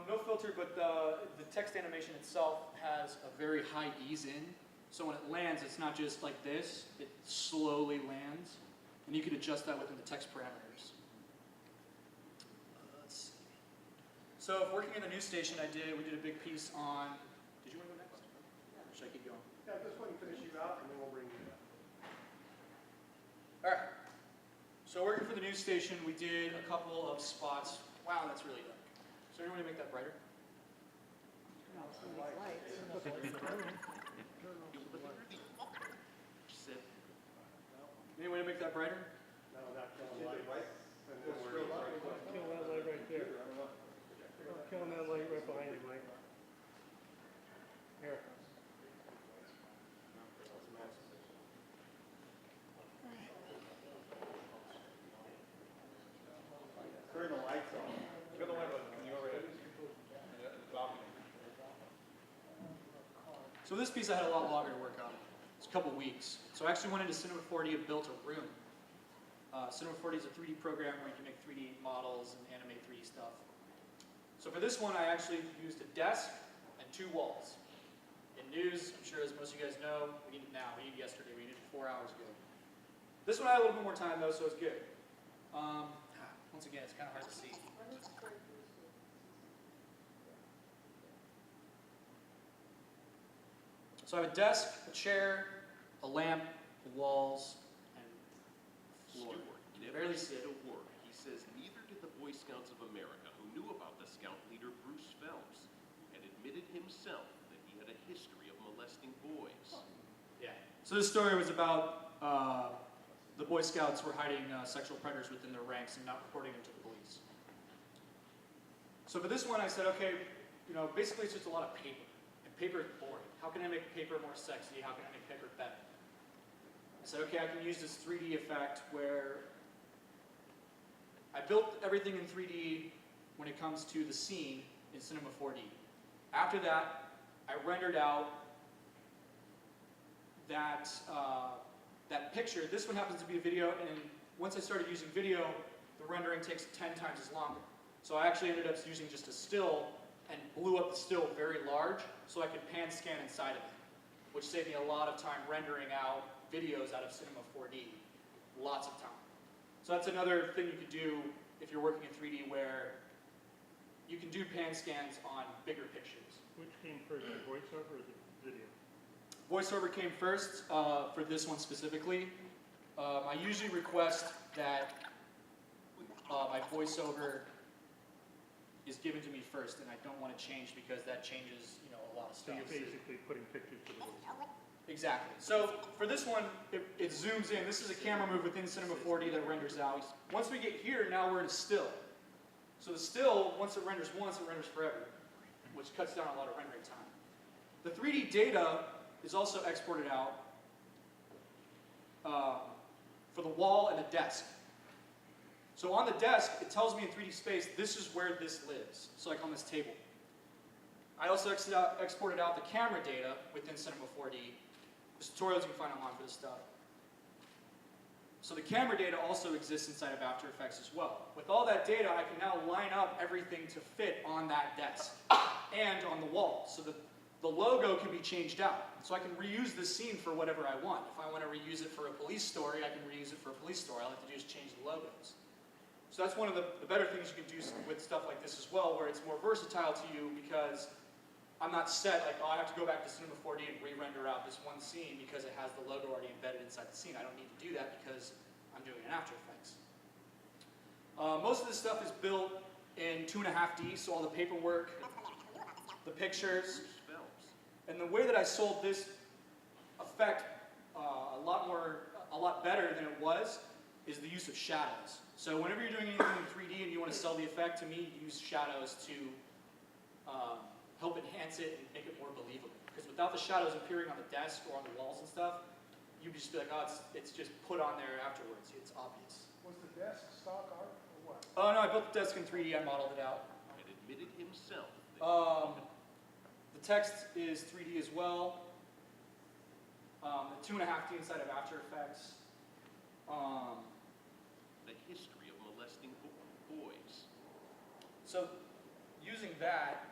No filter, but the text animation itself has a very high ease in. So when it lands, it's not just like this, it slowly lands. And you can adjust that within the text parameters. Let's see. So working in the news station we did a big piece on, did you want to go next? Or should I keep going? Yeah, just let me finish you out and then we'll bring you in. All right. So working for the news station, we did a couple of spots. Wow, that's really dark. So anyone want to make that brighter? Sit. Anyone want to make that brighter? No, not killing light. Kill that light right there. Killing that light right behind you, Mike. Here. Turn the lights on. Kill the light when you overhead. So this piece I had a lot longer to work on. It's a couple weeks. So I actually went into Cinema 4D and built a room. Cinema 4D is a 3D program where you can make 3D models and animate 3D stuff. So for this one, I actually used a desk and 2 walls. In news, I'm sure as most of you guys know, we need it now. We need it yesterday. We need it 4 hours ago. This one I had a little bit more time though, so it's good. Once again, it's kind of hard to see. So I have a desk, a chair, a lamp, the walls, and floor. Stewart never said a word. He says neither did the Boy Scouts of America, who knew about the scout leader Bruce Phelps, and admitted himself that he had a history of molesting boys. Yeah. So this story was about the Boy Scouts were hiding sexual predators within their ranks and not reporting them to the police. So for this one, I said, okay, basically it's just a lot of paper. And paper is boring. How can I make paper more sexy? How can I make paper better? I said, okay, I can use this 3D effect where I built everything in 3D when it comes to the scene in Cinema 4D. After that, I rendered out that picture. This one happens to be a video, and once I started using video, the rendering takes 10 times as long. So I actually ended up using just a still and blew up the still very large so I could pan scan inside of it, which saved me a lot of time rendering out videos out of Cinema 4D. Lots of time. So that's another thing you could do if you're working in 3D where you can do pan scans on bigger pictures. Which came first, the voiceover or the video? VoiceOver came first for this one specifically. I usually request that my VoiceOver is given to me first, and I don't want to change because that changes, a lot of So stuff. you're basically putting pictures to the voiceover. Exactly. So for this one, it zooms in. This is a camera move within Cinema 4D that renders out. Once we get here, now we're in a still. So the still, once it renders once, it renders forever, which cuts down a lot of rendering time. The 3D data is also exported out for the wall and the desk. So on the desk, it tells me in 3D space, this is where this lives. So like on this table. I also exported out the camera data within Cinema 4D. There's tutorials you can find online for this stuff. So the camera data also exists inside of After Effects as well. With all that data, I can now line up everything to fit on that desk and on the wall. So the logo can be changed out. So I can reuse this scene for whatever I want. If I want to reuse it for a police story, I can reuse it for a police story. All I have to do is change the logos. So that's one of the better things you can do with stuff like this as well, where it's more versatile to you because I'm not set, like, oh, I have to go back to Cinema 4D and re-render out this one scene because it has the logo already embedded inside the scene. I don't need to do that because I'm doing it in After Effects. Most of this stuff is built in 2.5D, so all the paperwork, the pictures, and the way that I sold this effect a lot better than it was is the use of shadows. So whenever you're doing anything in 3D and you want to sell the effect, to me, use shadows to help enhance it and make it more believable. Because without the shadows appearing on the desk or on the walls and stuff, you'd just be like, oh, it's just put on there afterwards. It's obvious. Was the desk stock art or what? Oh, no, I built the desk in 3D. I modeled it out. And admitted himself that The text is 3D as well. The 2.5D inside of After Effects. the history of molesting boys. So using that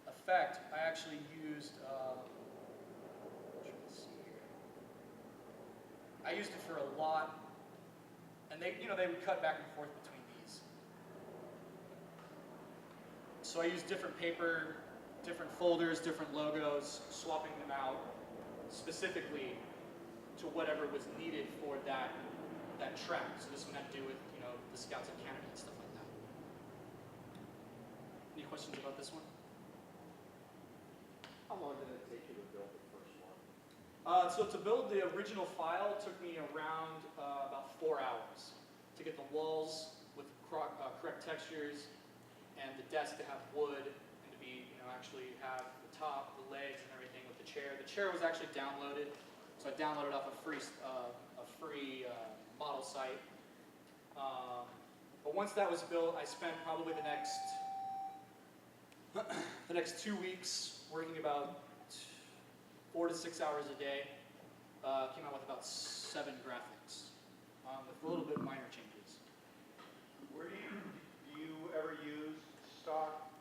effect, I actually used, let's see here. I used it for a lot, and they would cut back and forth between these. So I used different paper, different folders, different logos, swapping them out specifically to whatever was needed for that track. So this one had to do with, the Scouts of Canada and stuff like that. Any questions about this one? How long did it take you to build the first one? So to build the original file took me around about 4 hours to get the walls with correct textures and the desk to have wood and to be, actually have the top, the legs, and everything with the chair. The chair was actually downloaded, so I downloaded off a free model site. But once that was built, I spent probably the next 2 weeks working about 4 to 6 hours a day. Came out with about 7 graphics with a little bit of minor changes. Where do you ever use stock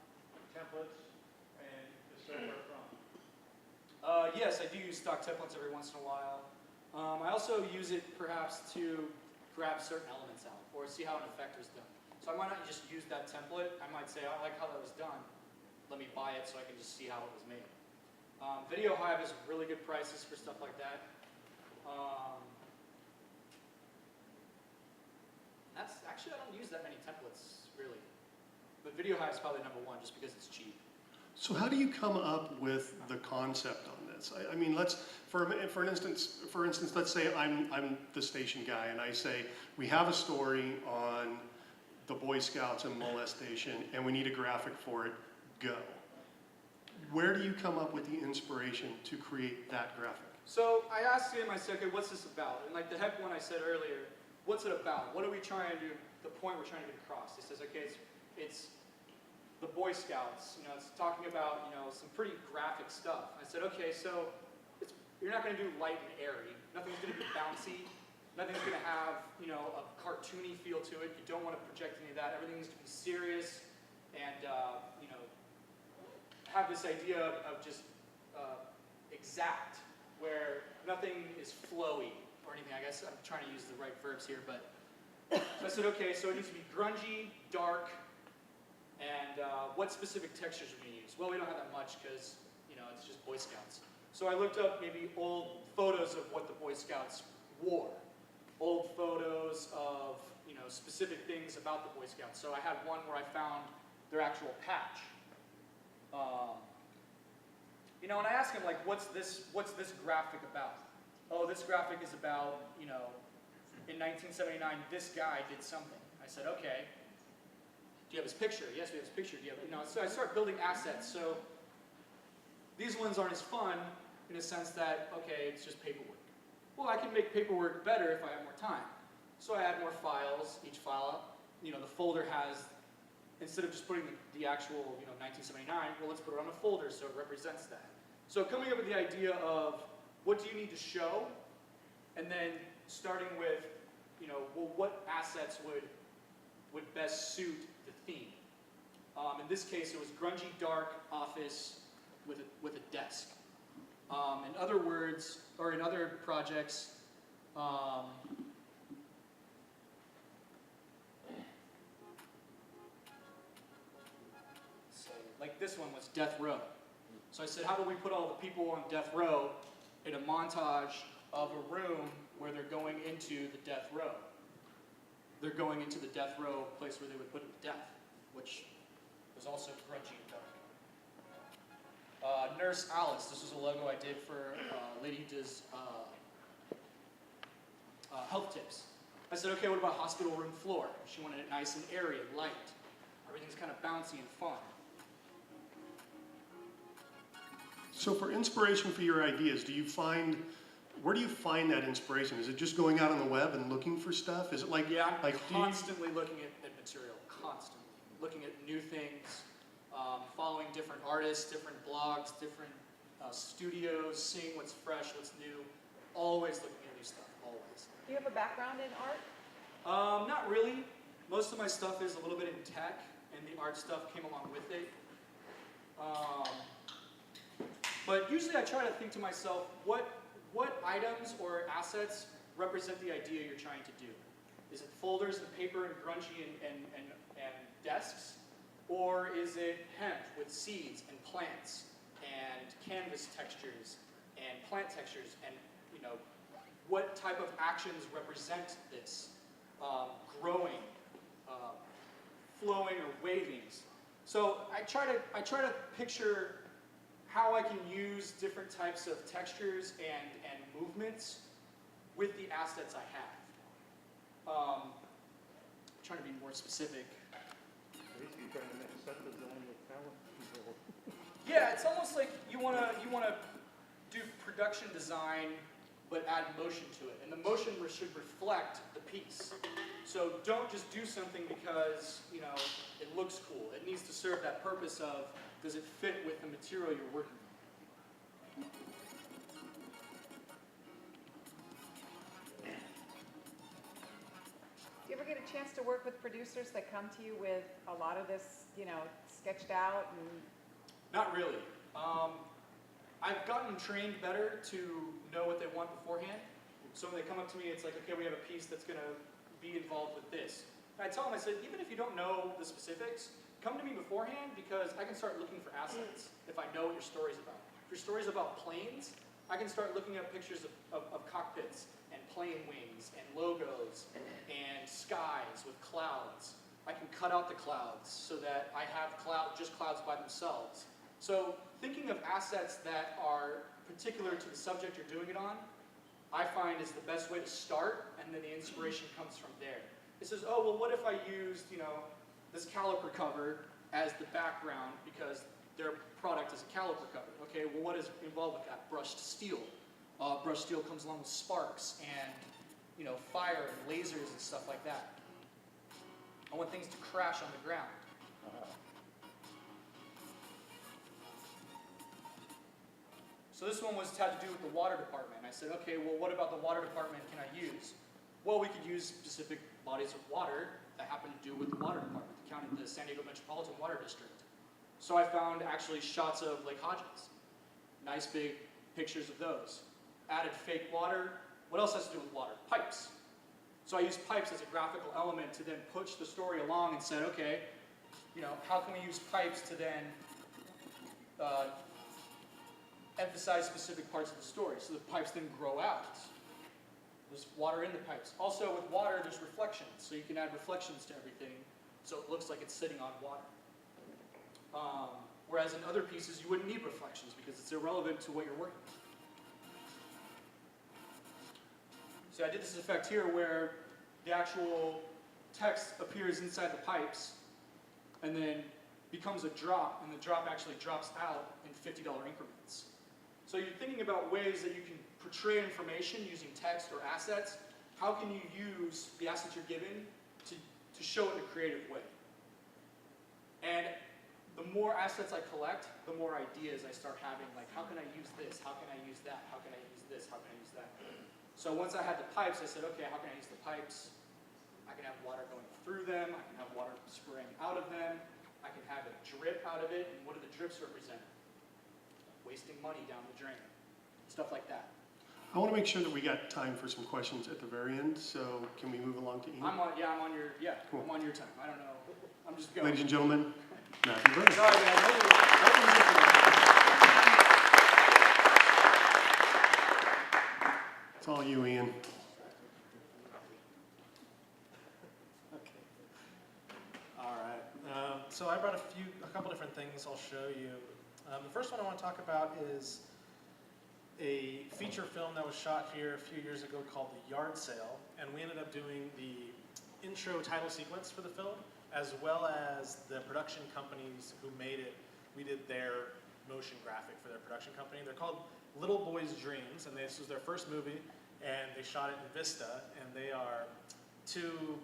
templates and the software from? Yes, I do use stock templates every once in a while. I also use it perhaps to grab certain elements out or see how an effect was done. So I might not just use that template. I might say, I like how that was done. Let me buy it so I can just see how it was made. Video Hive has really good prices for stuff like that. Actually, I don't use that many templates, really. But Video Hive is probably number 1 just because it's cheap. So how do you come up with the concept on this? I mean, for instance, let's say I'm the station guy and I say, we have a story on the Boy Scouts and molestation and we need a graphic for it, go. Where do you come up with the inspiration to create that graphic? So I asked him, I said, okay, what's this about? And like the HEP one I said earlier, what's it about? What are we trying to do? The point we're trying to get across. He says, okay, it's the Boy Scouts. It's talking about, some pretty graphic stuff. I said, okay, so you're not going to do light and airy. Nothing's going to be bouncy. Nothing's going to have, a cartoony feel to it. You don't want to project any of that. Everything needs to be serious and, have this idea of just exact, where nothing is flowy or anything. I guess I'm trying to use the right verbs here, but so I said, okay, so it needs to be grungy, dark, and what specific textures are we going to use? Well, we don't have that much because, it's just Boy Scouts. So I looked up maybe old photos of what the Boy Scouts wore, old photos of, specific things about the Boy Scouts. So I had one where I found their actual patch. And I asked him, like, what's this graphic about? Oh, this graphic is about, in 1979, this guy did something. I said, okay. Do you have his picture? Yes, we have his picture. Do you have, so I start building assets. So these ones aren't as fun in a sense that, okay, it's just paperwork. Well, I can make paperwork better if I have more time. So I add more files. Each file, the folder has, instead of just putting the actual, 1979, well, let's put it on a folder so it represents that. So coming up with the idea of what do you need to show, and then starting with, well, what assets would best suit the theme. In this case, it was grungy, dark office with a desk. In other words, or in other projects, this one was death row. So I said, how do we put all the people on death row in a montage of a room where they're going into the death row? They're going into the death row place where they would put them to death, which was also grungy and dark. Nurse Alice, this was a logo I did for a lady who does health tips. I said, okay, what about hospital room floor? She wanted it nice and airy and light. Everything's kind of bouncy and fun. So for inspiration for your ideas, where do you find that inspiration? Is it just going out on the web and looking for stuff? Is it like, yeah, I'm like constantly looking at material, constantly. Looking at new things, following different artists, different blogs, different studios, seeing what's fresh, what's new. Always looking at new stuff, always. Do you have a background in art? Not really. Most of my stuff is a little bit in tech, and the art stuff came along with it. But usually I try to think to myself, what items or assets represent the idea you're trying to do? Is it folders and paper and grungy and desks? Or is it hemp with seeds and plants and canvas textures and plant textures? And what type of actions represent this? Growing, flowing, or waving. So I try to picture how I can use different types of textures and movements with the assets I have. I'm trying to be more specific. Basically trying to mix set design with talent control. Yeah, it's almost like you wanna do production design, but add motion to it, and the motion should reflect the piece. So don't just do something because it looks cool. It needs to serve that purpose of, does it fit with the material you're working on? Do you ever get a chance to work with producers that come to you with a lot of this, sketched out and? Not really. I've gotten trained better to know what they want beforehand. So when they come up to me, it's like, okay, we have a piece that's going to be involved with this. And I tell them, I said, even if you don't know the specifics, come to me beforehand because I can start looking for assets if I know what your story's about. If your story's about planes, I can start looking at pictures of cockpits and plane wings and logos and skies with clouds. I can cut out the clouds so that I have just clouds by themselves. So thinking of assets that are particular to the subject you're doing it on, I find is the best way to start, and then the inspiration comes from there. It says, oh, well, what if I used, this caliper cover as the background because their product is a caliper cover. Okay, well, what is involved with that? Brushed steel. Brushed steel comes along with sparks and, fire and lasers and stuff like that. I want things to crash on the ground. So this one had to do with the water department. I said, okay, well, what about the water department can I use? Well, we could use specific bodies of water that happen to do with the water department, the San Diego Metropolitan Water District. So I found actually shots of Lake Hodges. Nice big pictures of those. Added fake water. What else has to do with water? Pipes. So I used pipes as a graphical element to then push the story along and said, okay, how can we use pipes to then emphasize specific parts of the story so the pipes then grow out. There's water in the pipes. Also with water, there's reflections, so you can add reflections to everything so it looks like it's sitting on water. Whereas in other pieces, you wouldn't need reflections because it's irrelevant to what you're working with. So I did this effect here where the actual text appears inside the pipes and then becomes a drop, and the drop actually drops out in $50 increments. So you're thinking about ways that you can portray information using text or assets. How can you use the assets you're given to show it in a creative way? And the more assets I collect, the more ideas I start having, like how can I use this? How can I use that? How can I use this? How can I use that? So once I had the pipes, I said, okay, how can I use the pipes? I can have water going through them. I can have water spraying out of them. I can have it drip out of it. And what do the drips represent? Wasting money down the drain. Stuff like that. I want to make sure that we got time for some questions at the very end, so can we move along to Ian? I'm on your time. I don't know. I'm just going. Ladies and gentlemen, Matthew Burns. Sorry, man. It's all you, Ian. Okay. All right. So I brought a couple different things I'll show you. The first one I want to talk about is a feature film that was shot here a few years ago called The Yard Sale, and we ended up doing the intro title sequence for the film, as well as the production companies who made it. We did their motion graphic for their production company. They're called Little Boys Dreams, and this was their first movie, and they shot it in Vista, and they are two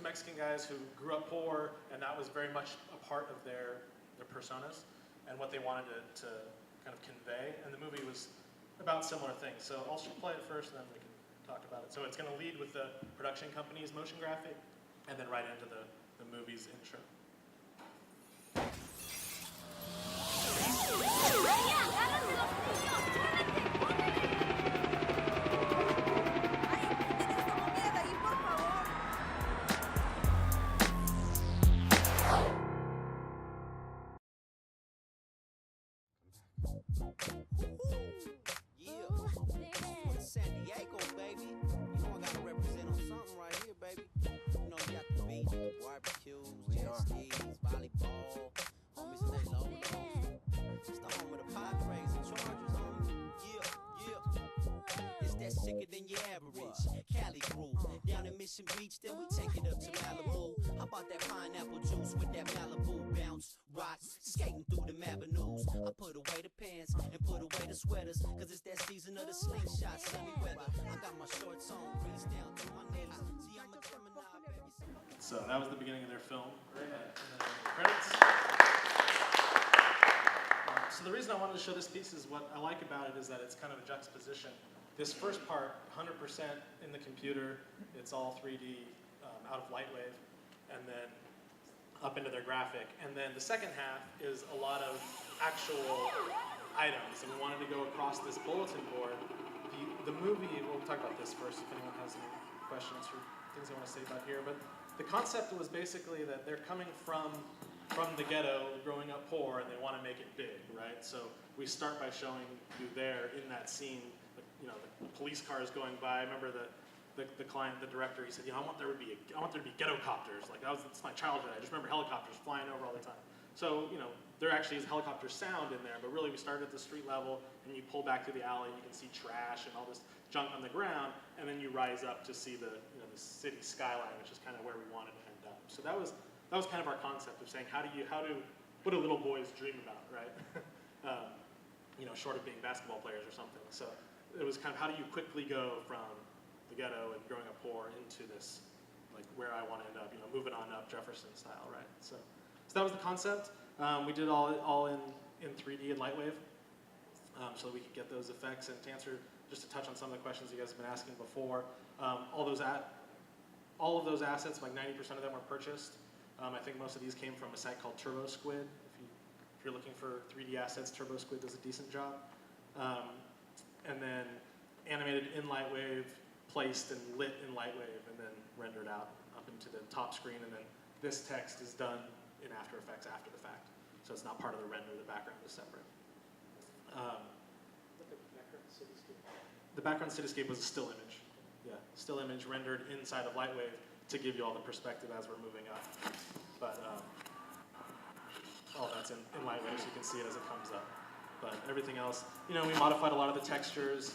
Mexican guys who grew up poor, and that was very much a part of their personas and what they wanted to kind of convey, and the movie was about similar things. So I'll play it first, and then we can talk about it. So it's going to lead with the production company's motion graphic, and then right into the movie's intro. San Diego, baby. You know I gotta represent on something right here, baby. You know you got the beach, the barbecues, jet skis, volleyball. Homie, stay low. It's the home of the Padres and Chargers, homie. Yeah. It's that sicker than your average. Cali crew. Down in Mission Beach, then we take it up to Malibu. How about that pineapple juice with that Malibu bounce? Rocks, skating through the avenues. I put away the pants and put away the sweaters, cause it's that season of the slingshot, sunny weather. I got my shorts on, reach down to my knees. See, I'm a Gemini, baby. So that was the beginning of their film. And then credits. So the reason I wanted to show this piece is what I like about it is that it's kind of a juxtaposition. This first part, 100% in the computer, it's all 3D out of Lightwave, and then up into their graphic. And then the second half is a lot of actual items, and we wanted to go across this bulletin board. The movie, we'll talk about this first if anyone has any questions or things they want to say about here, but the concept was basically that they're coming from the ghetto, growing up poor, and they want to make it big, right? So we start by showing you there in that scene, you know, the police cars going by. I remember the client, the director, he said, you know, I want there to be ghetto copters. Like that's my childhood. I just remember helicopters flying over all the time. So, you know, there actually is helicopter sound in there, but really we started at the street level, and you pull back through the alley, you can see trash and all this junk on the ground, and then you rise up to see the city skyline, which is kind of where we wanted to end up. So that was kind of our concept of saying, what do little boys dream about, right? You know, short of being basketball players or something. So it was kind of, how do you quickly go from the ghetto and growing up poor into this, like where I want to end up, you know, moving on up Jefferson style, right? So that was the concept. We did all in 3D and Lightwave, so that we could get those effects. And to answer, just to touch on some of the questions you guys have been asking before, all of those assets, like 90% of them were purchased. I think most of these came from a site called Turbo Squid. If you're looking for 3D assets, Turbo Squid does a decent job. And then animated in Lightwave, placed and lit in Lightwave, and then rendered out up into the top screen. And then this text is done in After Effects after the fact. So it's not part of the render, the background is separate. The background cityscape was a still image. Yeah, still image rendered inside of Lightwave to give you all the perspective as we're moving up. But all that's in Lightwave, so you can see it as it comes up. But everything else, you know, we modified a lot of the textures.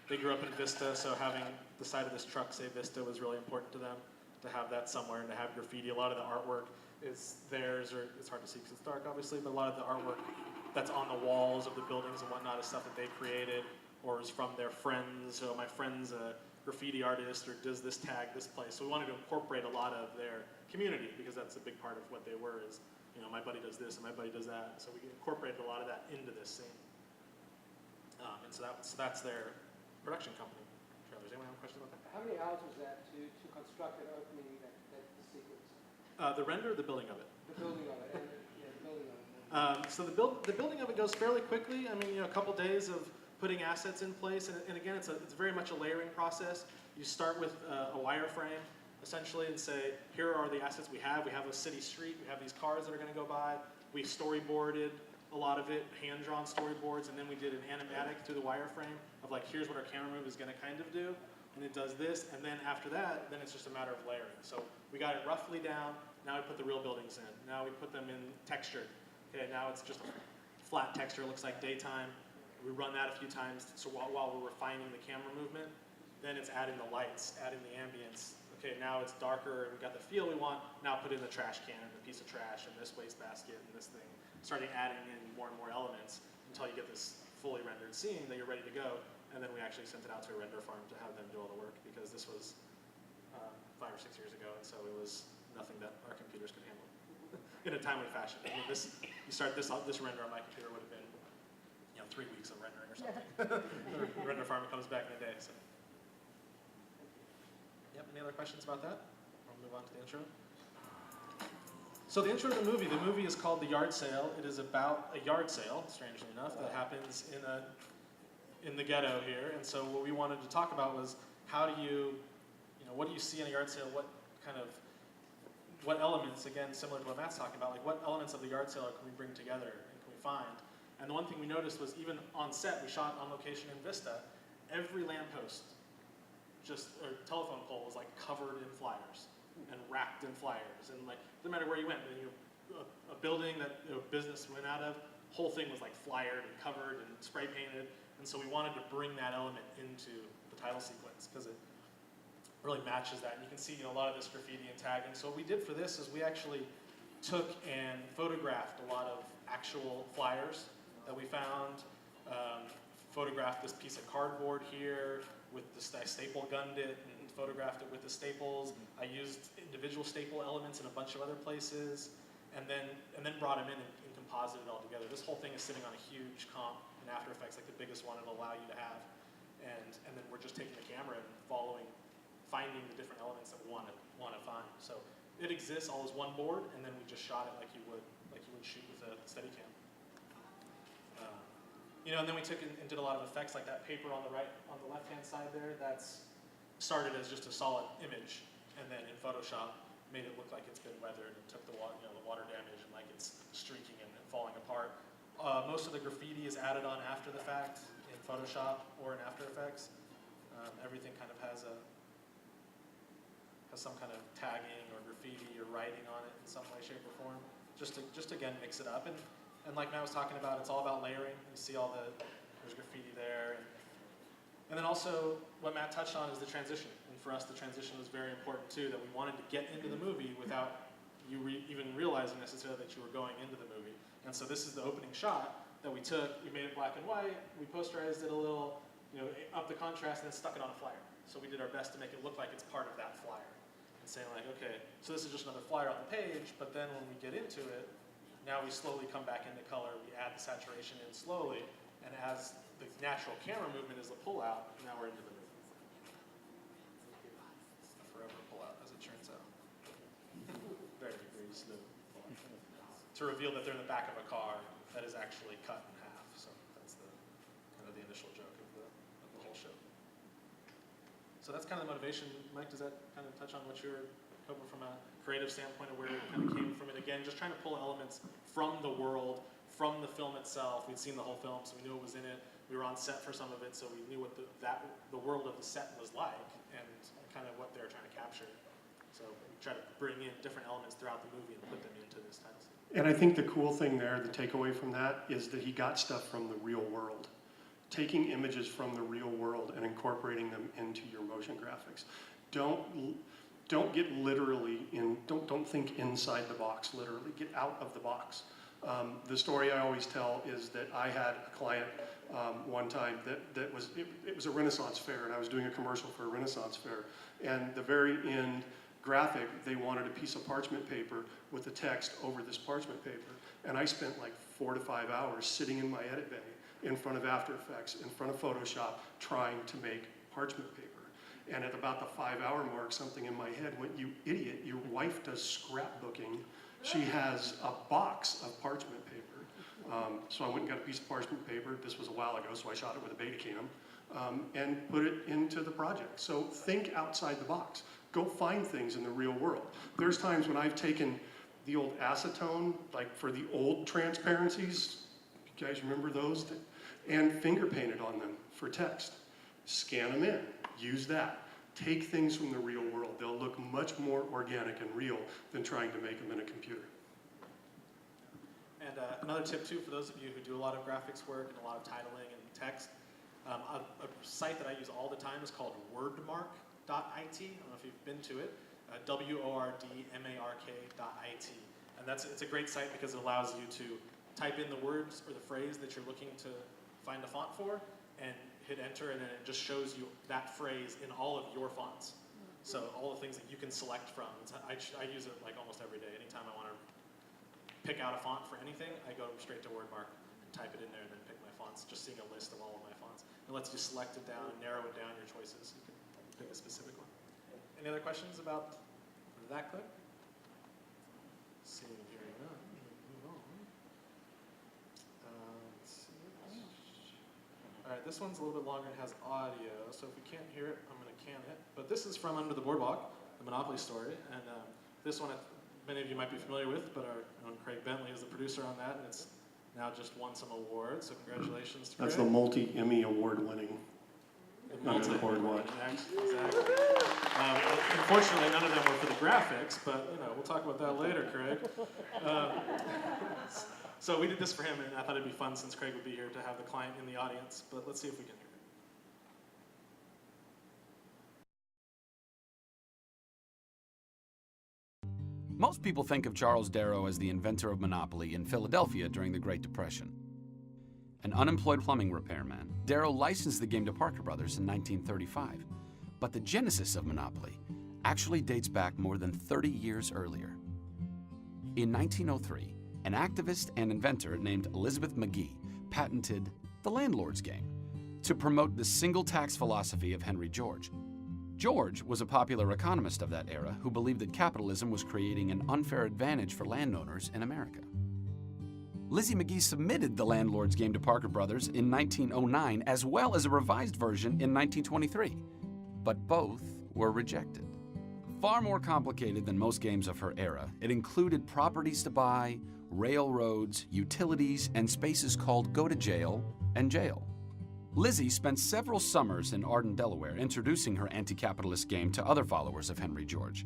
They grew up in Vista, so having the side of this truck say Vista was really important to them, to have that somewhere and to have graffiti. A lot of the artwork is theirs, or it's hard to see because it's dark, obviously, but a lot of the artwork that's on the walls of the buildings and whatnot is stuff that they created or is from their friends. So my friend's a graffiti artist or does this tag this place. So we wanted to incorporate a lot of their community because that's a big part of what they were is, you know, my buddy does this and my buddy does that. So we incorporated a lot of that into this scene. And so that's their production company. Does anyone have a question about that? How many hours was that to construct an opening that the sequence? The render or the building of it? The building of it. The building of it. So the building of it goes fairly quickly. I mean, you know, a couple days of putting assets in place, and again, it's very much a layering process. You start with a wireframe, essentially, and say, here are the assets we have. We have a city street. We have these cars that are going to go by. We storyboarded a lot of it hand-drawn storyboards, and then we did an animatic through the wireframe of like, here's what our camera move is gonna kind of do, and it does this, and then after that, then it's just a matter of layering. So we got it roughly down, now we put the real buildings in, now we put them in texture. Okay, now it's just a flat texture, looks like daytime. We run that a few times, so while we're refining the camera movement, then it's adding the lights, adding the ambience. Okay, now it's darker, and we got the feel we want, now put in the trash can, and the piece of trash, and this wastebasket, and this thing. Starting adding in more and more elements until you get this fully rendered scene that you're ready to go, and then we actually sent it out to a render farm to have them do all the work, because this was 5 or 6 years ago, and so it was nothing that our computers could handle in a timely fashion. I mean, you start this render on my computer would have been 3 weeks of rendering or something. The render farm comes back in a day. So. Yep, any other questions about that? I'll move on to the intro. So the intro to the movie is called The Yard Sale. It is about a yard sale, strangely enough, that happens in the ghetto here. And so what we wanted to talk about was how do you what do you see in a yard sale? What elements, again, similar to what Matt's talking about, like what elements of the yard sale can we bring together and can we find? And the one thing we noticed was even on set, we shot on location in Vista, every lamppost or telephone pole was like covered in flyers and wrapped in flyers. And like, no matter where you went, a building that a business went out of, whole thing was like flyered and covered and spray painted. And so we wanted to bring that element into the title sequence because it really matches that. And you can see a lot of this graffiti and tagging. So what we did for this is we actually took and photographed a lot of actual flyers that we found, photographed this piece of cardboard here with I staple gunned it and photographed it with the staples. I used individual staple elements in a bunch of other places, and then brought them in and composited it all together. This whole thing is sitting on a huge comp in After Effects, like the biggest one it'll allow you to have. And then we're just taking the camera and finding the different elements that we want to find. So it exists all as one board, and then we just shot it like you would shoot with a Steadicam. And then we took and did a lot of effects, like that paper on the left-hand side there. That's started as just a solid image, and then in Photoshop made it look like it's been weathered and took the water damage and like it's streaking and falling apart. Most of the graffiti is added on after the fact in Photoshop or in After Effects. Everything kind of has some kind of tagging or graffiti or writing on it in some way, shape, or form. Just to again mix it up. And like Matt was talking about, it's all about layering. You see there's graffiti there. And then also, what Matt touched on is the transition. And for us, the transition was very important too, that we wanted to get into the movie without you even realizing necessarily that you were going into the movie. And so this is the opening shot that we took. We made it black and white. We posterized it a little, up the contrast, and then stuck it on a flyer. So we did our best to make it look like it's part of that flyer. And saying like, okay, so this is just another flyer on the page, but then when we get into it, now we slowly come back into color, we add the saturation in slowly, and as the natural camera movement is the pull-out, now we're into the movie. It's the forever pull-out, as it turns out. Very, very slow pull-out. To reveal that they're in the back of a car that is actually cut in half. So that's kind of the initial joke of the whole show. So that's kind of the motivation. Mike, does that kind of touch on what you're hoping from a creative standpoint of where it kind of came from? And again, just trying to pull elements from the world, from the film itself. We'd seen the whole film, so we knew what was in it. We were on set for some of it, so we knew what the world of the set was like and kind of what they were trying to capture. So we try to bring in different elements throughout the movie and put them into this title scene. And I think the cool thing there, the takeaway from that, is that he got stuff from the real world. Taking images from the real world and incorporating them into your motion graphics. Don't get literally don't think inside the box literally, get out of the box. The story I always tell is that I had a client one time that was a Renaissance fair, and I was doing a commercial for a Renaissance fair, and the very end graphic, they wanted a piece of parchment paper with the text over this parchment paper, and I spent like 4 to 5 hours sitting in my edit bay in front of After Effects, in front of Photoshop, trying to make parchment paper. And at about the 5-hour mark, something in my head went, you idiot, your wife does scrapbooking. She has a box of parchment paper. So I went and got a piece of parchment paper. This was a while ago, so I shot it with a Betacam and put it into the project. So think outside the box. Go find things in the real world. There's times when I've taken the old acetone, like for the old transparencies, You guys remember those? And finger painted on them for text. Scan them in, use that. Take things from the real world. They'll look much more organic and real than trying to make them in a computer. And another tip too, for those of you who do a lot of graphics work and a lot of titling and text, a site that I use all the time is called wordmark.it. I don't know if you've been to it. wordmark.it. And it's a great site because it allows you to type in the words or the phrase that you're looking to find a font for and hit enter, and then it just shows you that phrase in all of your fonts. So all the things that you can select from. I use it like almost every day. Anytime I want to pick out a font for anything, I go straight to Wordmark and type it in there and then pick my fonts, just seeing a list of all of my fonts. It lets you select it down and narrow it down, your choices. You can pick a specific one. Any other questions about that clip? Seeing here none, move on. Let's see. All right, this one's a little bit longer and has audio, so if you can't hear it, I'm going to can it. But this is from Under the Boardwalk, the Monopoly story, and this one many of you might be familiar with, but our own Craig Bentley is the producer on that, and it's now just won some awards, so congratulations to Craig. That's the multi-Emmy award winning Under the Boardwalk. Exactly. Unfortunately, none of them were for the graphics, but we'll talk about that later, Craig. So we did this for him, and I thought it'd be fun since Craig would be here to have the client in the audience, but let's see if we can hear it. Most people think of Charles Darrow as the inventor of Monopoly in Philadelphia during the Great Depression. An unemployed plumbing repairman, Darrow licensed the game to Parker Brothers in 1935. But the genesis of Monopoly actually dates back more than 30 years earlier. In 1903, an activist and inventor named Elizabeth McGee patented the landlord's game to promote the single tax philosophy of Henry George. George was a popular economist of that era who believed that capitalism was creating an unfair advantage for landowners in America. Lizzie McGee submitted the landlord's game to Parker Brothers in 1909 as well as a revised version in 1923, but both were rejected. Far more complicated than most games of her era, it included properties to buy, railroads, utilities, and spaces called Go to Jail and Jail. Lizzie spent several summers in Arden, Delaware, introducing her anti-capitalist game to other followers of Henry George.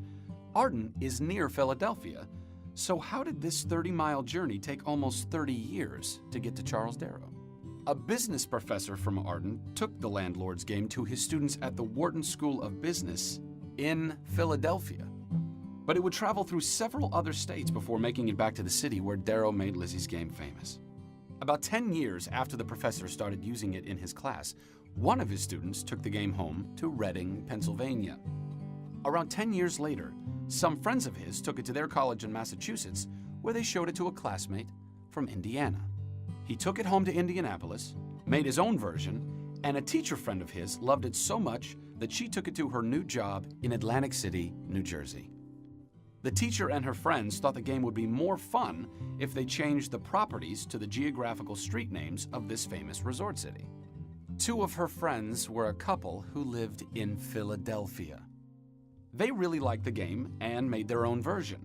Arden is near Philadelphia, so how did this 30-mile journey take almost 30 years to get to Charles Darrow? A business professor from Arden took the landlord's game to his students at the Wharton School of Business in Philadelphia. But it would travel through several other states before making it back to the city where Darrow made Lizzie's game famous. About 10 years after the professor started using it in his class, one of his students took the game home to Reading, Pennsylvania. Around 10 years later, some friends of his took it to their college in Massachusetts, where they showed it to a classmate from Indiana. He took it home to Indianapolis, made his own version, and a teacher friend of his loved it so much that she took it to her new job in Atlantic City, New Jersey. The teacher and her friends thought the game would be more fun if they changed the properties to the geographical street names of this famous resort city. Two of her friends were a couple who lived in Philadelphia. They really liked the game and made their own version.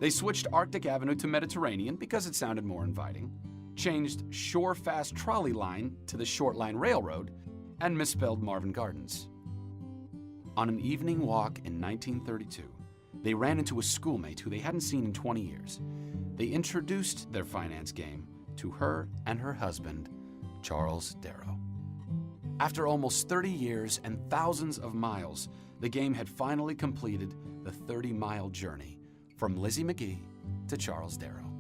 They switched Arctic Avenue to Mediterranean because it sounded more inviting, changed Shore Fast Trolley Line to the Short Line Railroad, and misspelled Marvin Gardens. On an evening walk in 1932, they ran into a schoolmate who they hadn't seen in 20 years. They introduced their finance game to her and her husband, Charles Darrow. After almost 30 years and thousands of miles, the game had finally completed the 30-mile journey from Lizzie McGee to Charles Darrow.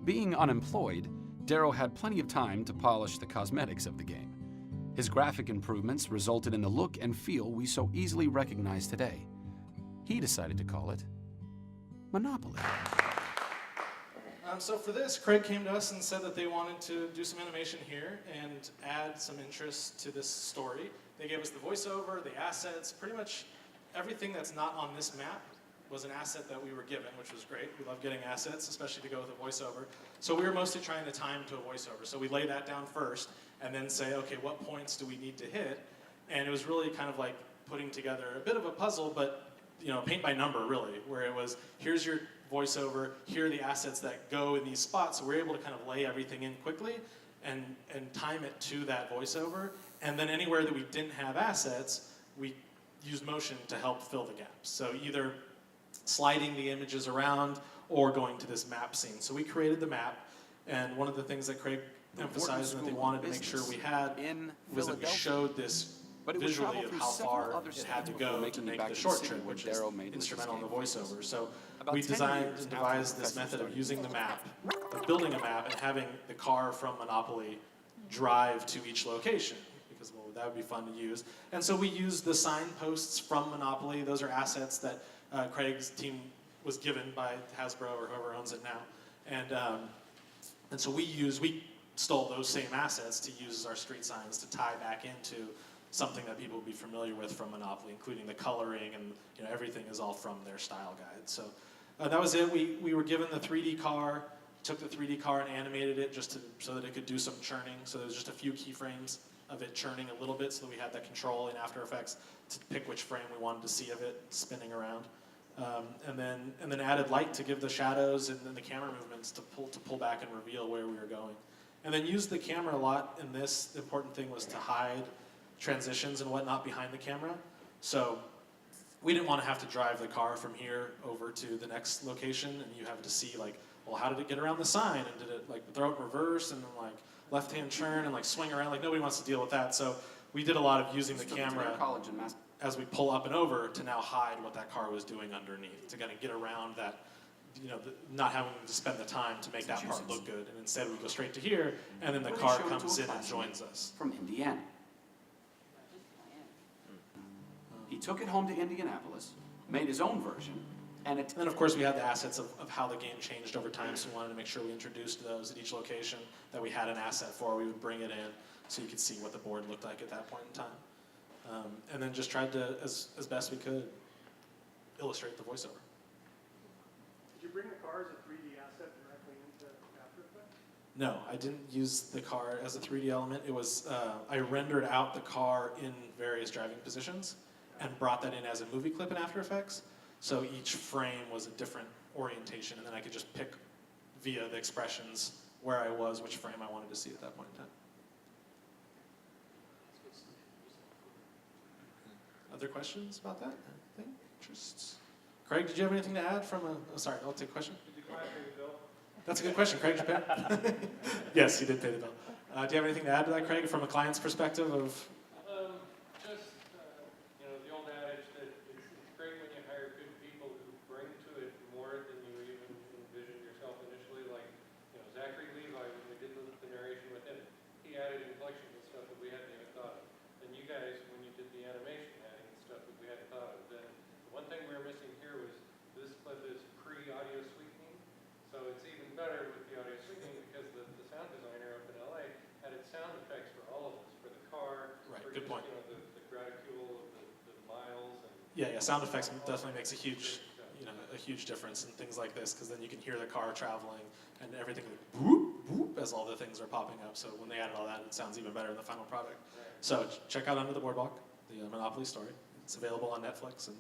Being unemployed, Darrow had plenty of time to polish the cosmetics of the game. His graphic improvements resulted in the look and feel we so easily recognize today. He decided to call it Monopoly. So for this, Craig came to us and said that they wanted to do some animation here and add some interest to this story. They gave us the voiceover, the assets, pretty much everything that's not on this map was an asset that we were given, which was great. We love getting assets, especially to go with a voiceover. So we were mostly trying to time to a voiceover. So we lay that down first and then say, okay, what points do we need to hit? And it was really kind of like putting together a bit of a puzzle, but paint by number really, where it was, here's your voiceover, here are the assets that go in these spots. So we're able to kind of lay everything in quickly and time it to that voiceover. And then anywhere that we didn't have assets, we used motion to help fill the gaps. So either sliding the images around or going to this map scene. So we created the map, and one of the things that Craig emphasized and that they wanted to make sure we had was that we showed this visually of how far it had to go to make the short trip, which is instrumental in the voiceover. So we designed and devised this method of using the map, of building a map and having the car from Monopoly drive to each location, because well, that would be fun to use. And so we used the signposts from Monopoly. Those are assets that Craig's team was given by Hasbro or whoever owns it now. And so we stole those same assets to use as our street signs to tie back into something that people would be familiar with from Monopoly, including the coloring and everything is all from their style guide. So that was it. We were given the 3D car, took the 3D car and animated it so that it could do some churning. So there was just a few keyframes of it churning a little bit so that we had that control in After Effects to pick which frame we wanted to see of it spinning around. And then added light to give the shadows and then the camera movements to pull back and reveal where we were going. And then used the camera a lot in this. The important thing was to hide transitions and whatnot behind the camera. So we didn't want to have to drive the car from here over to the next location and you have to see like, well, how did it get around the sign? And did it like throw it in reverse and then like left-hand turn and like swing around? Like nobody wants to deal with that. So we did a lot of using the camera as we pull up and over to now hide what that car was doing underneath, to kind of get around that, not having to spend the time to make that part look good. And instead we go straight to here, and then the car comes in and joins us. From Indiana. He took it home to Indianapolis, made his own version, and then of course we had the assets of how the game changed over time, so we wanted to make sure we introduced those at each location that we had an asset for. We would bring it in so you could see what the board looked like at that point in time. And then just tried to, as best we could, illustrate the voiceover. Did you bring the car as a 3D asset directly into After Effects? No, I didn't use the car as a 3D element. It was, I rendered out the car in various driving positions and brought that in as a movie clip in After Effects. So each frame was a different orientation, and then I could just pick via the expressions where I was, which frame I wanted to see at that point in time. Other questions about that? Anything? Interests? Craig, did you have anything to add from a, oh, sorry, I'll take a question. Did the client pay the bill? That's a good question. Craig, did you pay? Yes, he did pay the bill. Do you have anything to add to that, Craig, from a client's perspective of? Just, the old adage that it's great when you hire good people who bring to it more than you even envisioned yourself initially. Like, Zachary Levi, when we did the narration with him, he added inflections and stuff that we hadn't even thought of. And you guys, when you did the animation, adding stuff that we hadn't thought of. Then the one thing we were missing here was this clip is pre-audio sweetening. So it's even better with the audio sweetening because the sound designer up in LA added sound effects for all of us, for the car, right, for good just, point. The graticule of the miles. And Yeah, sound effects definitely makes a huge, a huge difference in things like this, because then you can hear the car traveling and everything whoop, whoop, as all the things are popping up. So when they added all that, it sounds even better in the final product. So check out Under the Boardwalk, the Monopoly story. It's available on Netflix and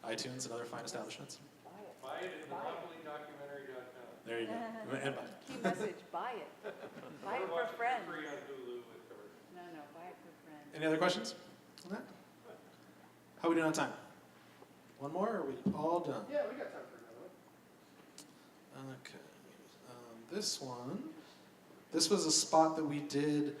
iTunes and other fine establishments. Buy it at monopolydocumentary.com. There you go. And buy it. Key message, buy it. Buy it for friends. Free on Hulu with commercials. No, buy it for friends. Any other questions on that? How are we doing on time? One more, or are we all done? Yeah, we got time for another one. Okay. This was a spot that we did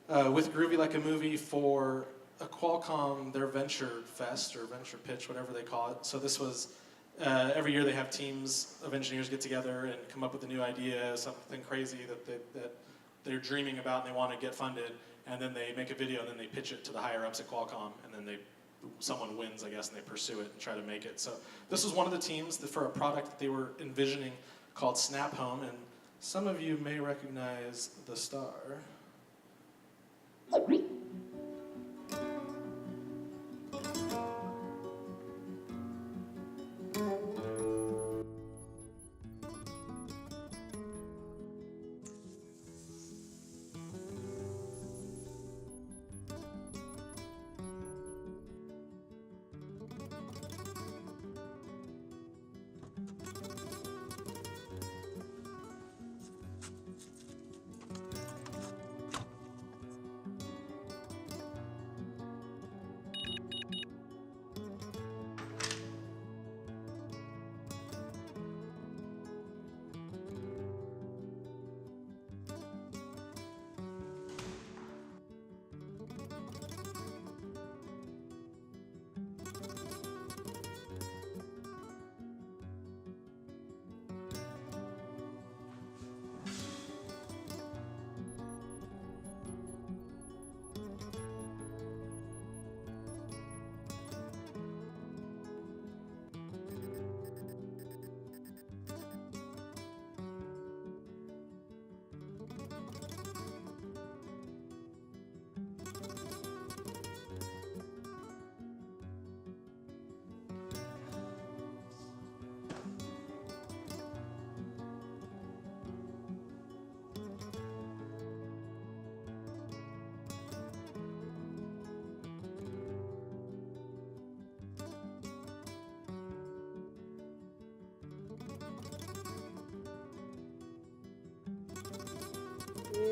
with Groovy Like a Movie for a Qualcomm, their Venture Fest or Venture Pitch, whatever they call it. So this was, every year they have teams of engineers get together and come up with a new idea, something crazy that they're dreaming about and they want to get funded, and then they make a video and then they pitch it to the higher ups at Qualcomm, and then someone wins, I guess, and they pursue it and try to make it. So this was one of the teams for a product that they were envisioning called Snap Home, and some of you may recognize the star.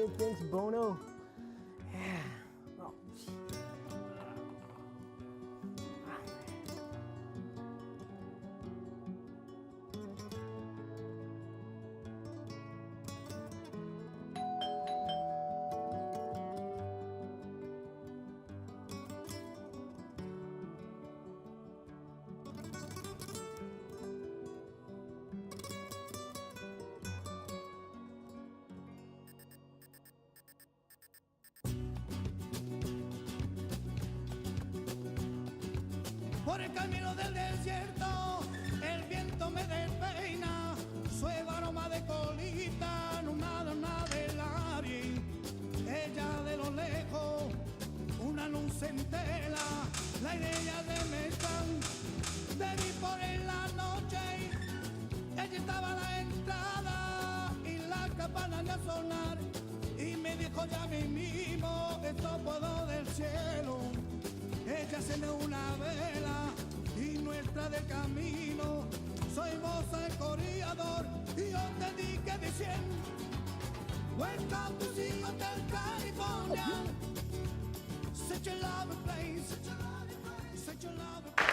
say thanks, Bono? Yeah. Oh. Por el camino del desierto, el viento me despeina, suave aroma de colita, una dona del aire, ella de lo lejos, una luz en tela, la idea de mezclan, te vi por en la noche, ella estaba a la entrada y la campana de sonar, y me dijo ya mismo, esto puedo del cielo. Ella enciende una vela y nuestra de camino. Soy vos el corredor y yo te dije diciendo welcome to the Hotel California. Such a lovely place. Such a lovely place.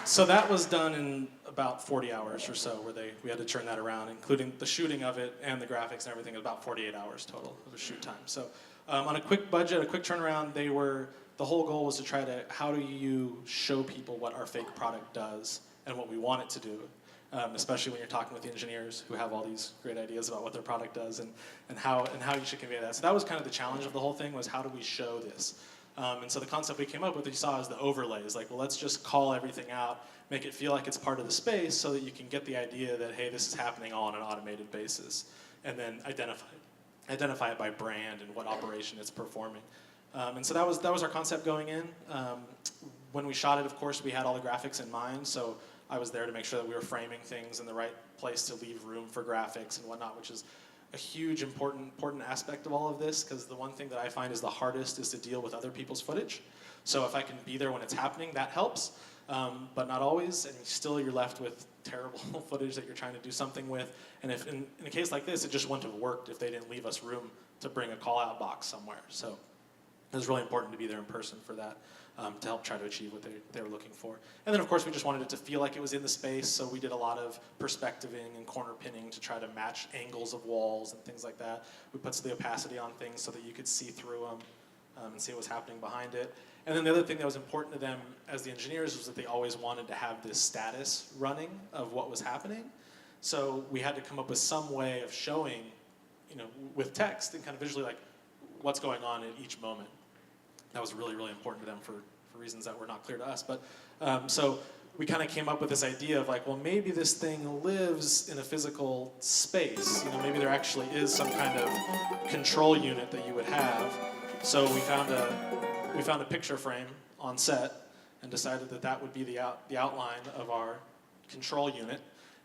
So that was done in about 40 hours or so, where we had to turn that around, including the shooting of it and the graphics and everything, about 48 hours total of a shoot time. So on a quick budget, a quick turnaround, the whole goal was to try to, how do you show people what our fake product does and what we want it to do, especially when you're talking with the engineers who have all these great ideas about what their product does and how you should convey that. So that was kind of the challenge of the whole thing, was how do we show this? And so the concept we came up with, you saw, is the overlays. Like, well, let's just call everything out, make it feel like it's part of the space so that you can get the idea that, hey, this is happening all on an automated basis, and then identify it by brand and what operation it's performing. And so that was our concept going in. When we shot it, of course, we had all the graphics in mind, so I was there to make sure that we were framing things in the right place to leave room for graphics and whatnot, which is a huge, important aspect of all of this, because the one thing that I find is the hardest is to deal with other people's footage. So if I can be there when it's happening, that helps, but not always, and still you're left with terrible footage that you're trying to do something with. And if in a case like this, it just wouldn't have worked if they didn't leave us room to bring a call-out box somewhere. So it was really important to be there in person for that, to help try to achieve what they were looking for. And then, of course, we just wanted it to feel like it was in the space, so we did a lot of perspectiving and corner pinning to try to match angles of walls and things like that. We put the opacity on things so that you could see through them and see what was happening behind it. And then the other thing that was important to them as the engineers was that they always wanted to have this status running of what was happening. So we had to come up with some way of showing, with text and kind of visually, like, what's going on at each moment. That was really, really important to them for reasons that were not clear to us. But so we kind of came up with this idea of like, well, maybe this thing lives in a physical space. Maybe there actually is some kind of control unit that you would have. So we found a picture frame on set and decided that that would be the outline of our control unit,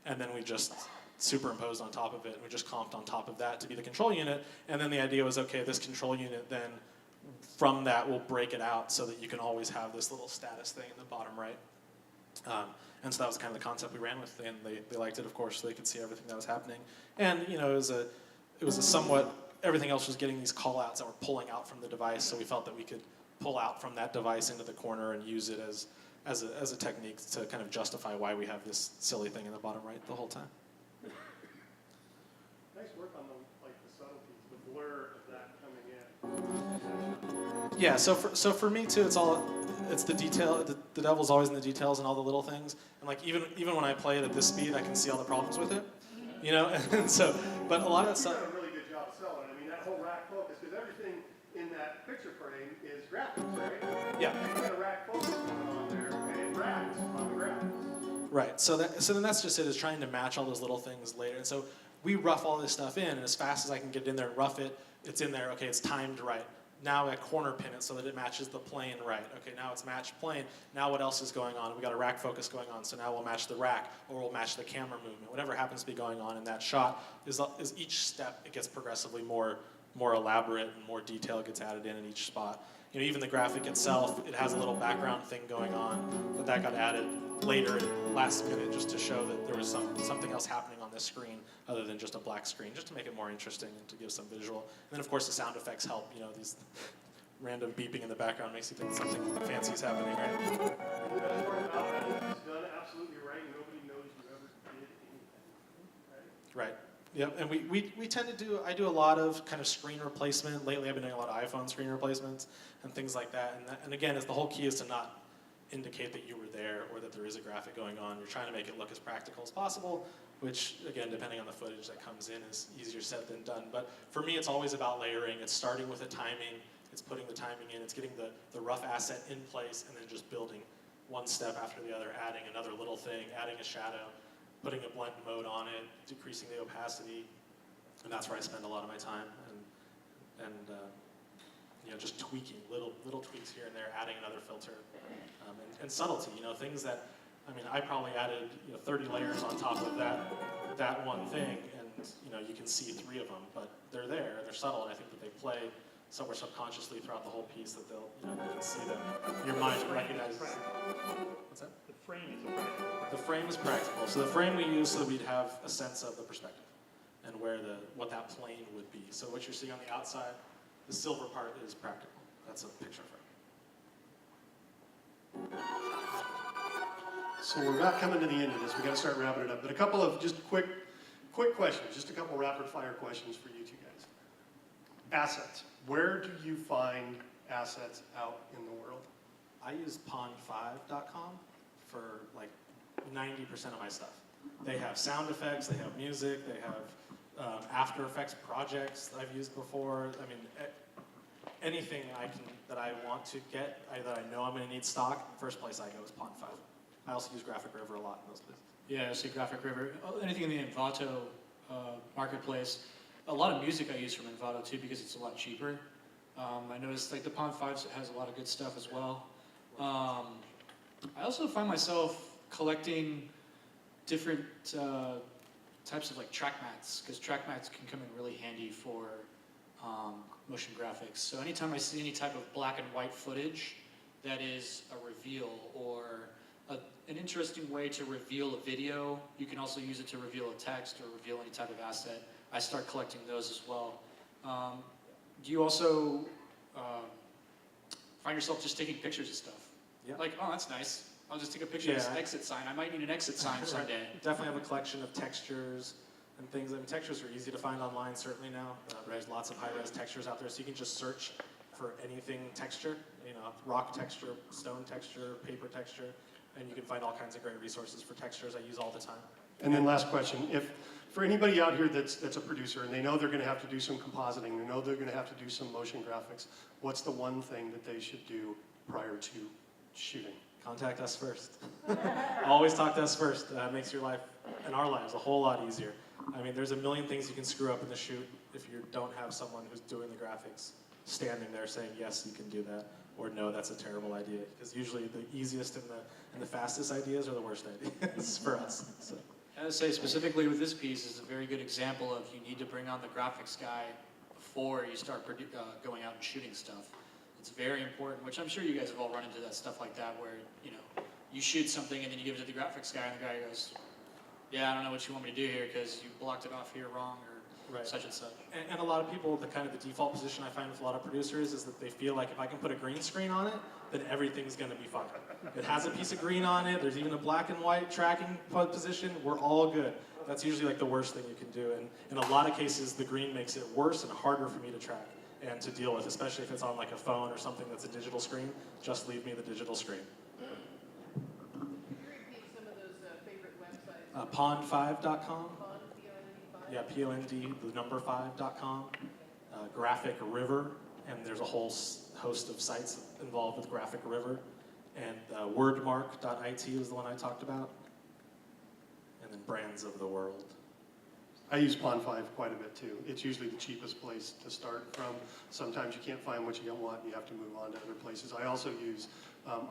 and then we just superimposed on top of it, and we just comped on top of that to be the control unit. And then the idea was, okay, this control unit then, from that, we'll break it out so that you can always have this little status thing in the bottom right. And so that was kind of the concept we ran with, and they liked it, of course, so they could see everything that was happening. And it was a somewhat, everything else was getting these call-outs that were pulling out from the device, so we felt that we could pull out from that device into the corner and use it as a technique to kind of justify why we have this silly thing in the bottom right the whole time. Nice work on the subtleties, the blur of that coming in. Yeah, so for me too, it's the detail. The devil's always in the details and all the little things. And like even when I play it at this speed, I can see all the problems with it. And so, but a lot of that stuff. You did a really good job selling. I mean, that whole rack focus, because everything in that picture frame is graphics, right? Yeah. You got a rack focus going on there, and it wraps on the graphics. Right. So then that's just it, is trying to match all those little things later. And so we rough all this stuff in, and as fast as I can get it in there and rough it, it's in there. Okay, it's timed right. Now I corner pin it so that it matches the plane right. Okay, now it's matched plane. Now what else is going on? We got a rack focus going on, so now we'll match the rack, or we'll match the camera movement. Whatever happens to be going on in that shot is each step, it gets progressively more elaborate and more detail gets added in each spot. Even the graphic itself, it has a little background thing going on, but that got added later, last minute, just to show that there was something else happening on this screen other than just a black screen, just to make it more interesting and to give some visual. And then of course the sound effects help. You know, these random beeping in the background makes you think something fancy is happening, right? And the best part about it is it's done absolutely right. Nobody knows you ever did anything. Right. Yep. And we tend to do, I do a lot of kind of screen replacement. Lately I've been doing a lot of iPhone screen replacements and things like that. And again, the whole key is to not indicate that you were there or that there is a graphic going on. You're trying to make it look as practical as possible, which again, depending on the footage that comes in, is easier said than done. But for me, it's always about layering. It's starting with the timing. It's putting the timing in. It's getting the rough asset in place and then just building one step after the other, adding another little thing, adding a shadow, putting a blend mode on it, decreasing the opacity. And that's where I spend a lot of my time. And you know, just tweaking, little tweaks here and there, adding another filter. And subtlety, you know, things that, I mean, I probably added 30 layers on top of that one thing, and you know, you can see 3 of them, but they're there, and they're subtle, and I think that they play somewhere subconsciously throughout the whole piece that they'll, you know, you can see them. Your mind recognizes. What's that? The frame is practical. The frame is practical. So the frame we use so that we'd have a sense of the perspective and what that plane would be. So what you're seeing on the outside, the silver part is practical. That's a picture frame. So we're about coming to the end of this. We got to start wrapping it up. But a couple of just quick questions, just a couple rapid fire questions for you two guys. Assets. Where do you find assets out in the world? I use pond5.com for like 90% of my stuff. They have sound effects, they have music, they have After Effects projects that I've used before. I mean, anything that I want to get, that I know I'm going to need stock, first place I go is Pond5. I also use Graphic River a lot in those places. Yeah, I see Graphic River. Anything in the Envato marketplace. A lot of music I use from Envato too because it's a lot cheaper. I noticed like the Pond5 has a lot of good stuff as well. I also find myself collecting different types of like track mats, because track mats can come in really handy for motion graphics. So anytime I see any type of black and white footage that is a reveal or an interesting way to reveal a video, you can also use it to reveal a text or reveal any type of asset. I start collecting those as well. Do you also find yourself just taking pictures of stuff? Yeah. Like, oh, that's nice. I'll just take a picture of this exit sign. I might need an exit sign someday. Definitely have a collection of textures and things. I mean, textures are easy to find online certainly now. There's lots of high-res textures out there, so you can just search for anything texture. You know, rock texture, stone texture, paper texture, and you can find all kinds of great resources for textures I use all the time. And then last question, for anybody out here that's a producer and they know they're going to have to do some compositing, they know they're going to have to do some motion graphics, what's the one thing that they should do prior to shooting? Contact us first. Always talk to us first. That makes your life and our lives a whole lot easier. I mean, there's a million things you can screw up in the shoot if you don't have someone who's doing the graphics standing there saying, yes, you can do that, or no, that's a terrible idea. Because usually the easiest and the fastest ideas are the worst ideas for us. So. I would say specifically with this piece is a very good example of you need to bring on the graphics guy before you start going out and shooting stuff. It's very important, which I'm sure you guys have all run into that stuff like that where, you know, you shoot something and then you give it to the graphics guy and the guy goes, yeah, I don't know what you want me to do here because you blocked it off here wrong or such and such. And a lot of people, the default position I find with a lot of producers is that they feel like if I can put a green screen on it, then everything's going to be fine. It has a piece of green on it, there's even a black and white tracking position, we're all good. That's usually like the worst thing you can do. And in a lot of cases, the green makes it worse and harder for me to track and to deal with, especially if it's on like a phone or something that's a digital screen. Just leave me the digital screen. Can you repeat some of those favorite websites? Pond5.com. Yeah, POND, the number 5.com. Graphic River, and there's a whole host of sites involved with Graphic River. And wordmark.it was the one I talked about. And then Brands of the World. I use Pond5 quite a bit too. It's usually the cheapest place to start from. Sometimes you can't find what you want and you have to move on to other places. I also use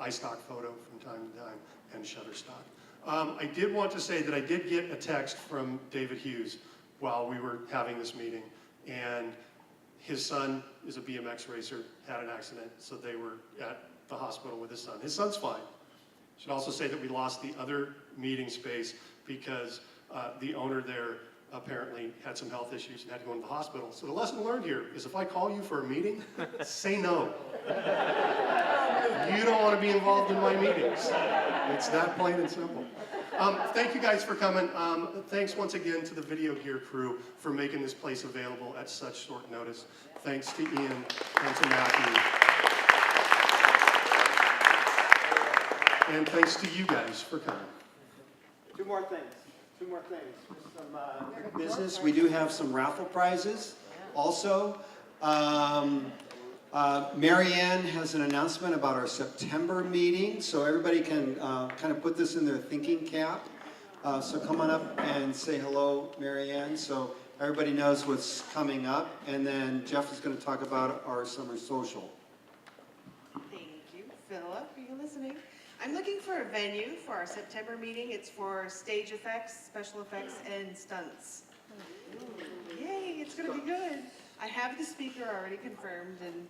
iStock Photo from time to time and Shutterstock. I did want to say that I did get a text from David Hughes while we were having this meeting, and his son is a BMX racer, had an accident, so they were at the hospital with his son. His son's fine. Should also say that we lost the other meeting space because the owner there apparently had some health issues and had to go into the hospital. So the lesson learned here is if I call you for a meeting, say no. You don't want to be involved in my meetings. It's that plain and simple. Thank you guys for coming. Thanks once again to the Video Gear crew for making this place available at such short notice. Thanks to Ian and to Matthew. And thanks to you guys for coming. Two more things. Just some business. We do have some raffle prizes also. Mary Ann has an announcement about our September meeting, so everybody can kind of put this in their thinking cap. So come on up and say hello, Mary Ann, so everybody knows what's coming up. And then Jeff is going to talk about our summer social. Thank you. Philip, are you listening? I'm looking for a venue for our September meeting. It's for stage effects, special effects, and stunts. Yay, it's going to be good. I have the speaker already confirmed and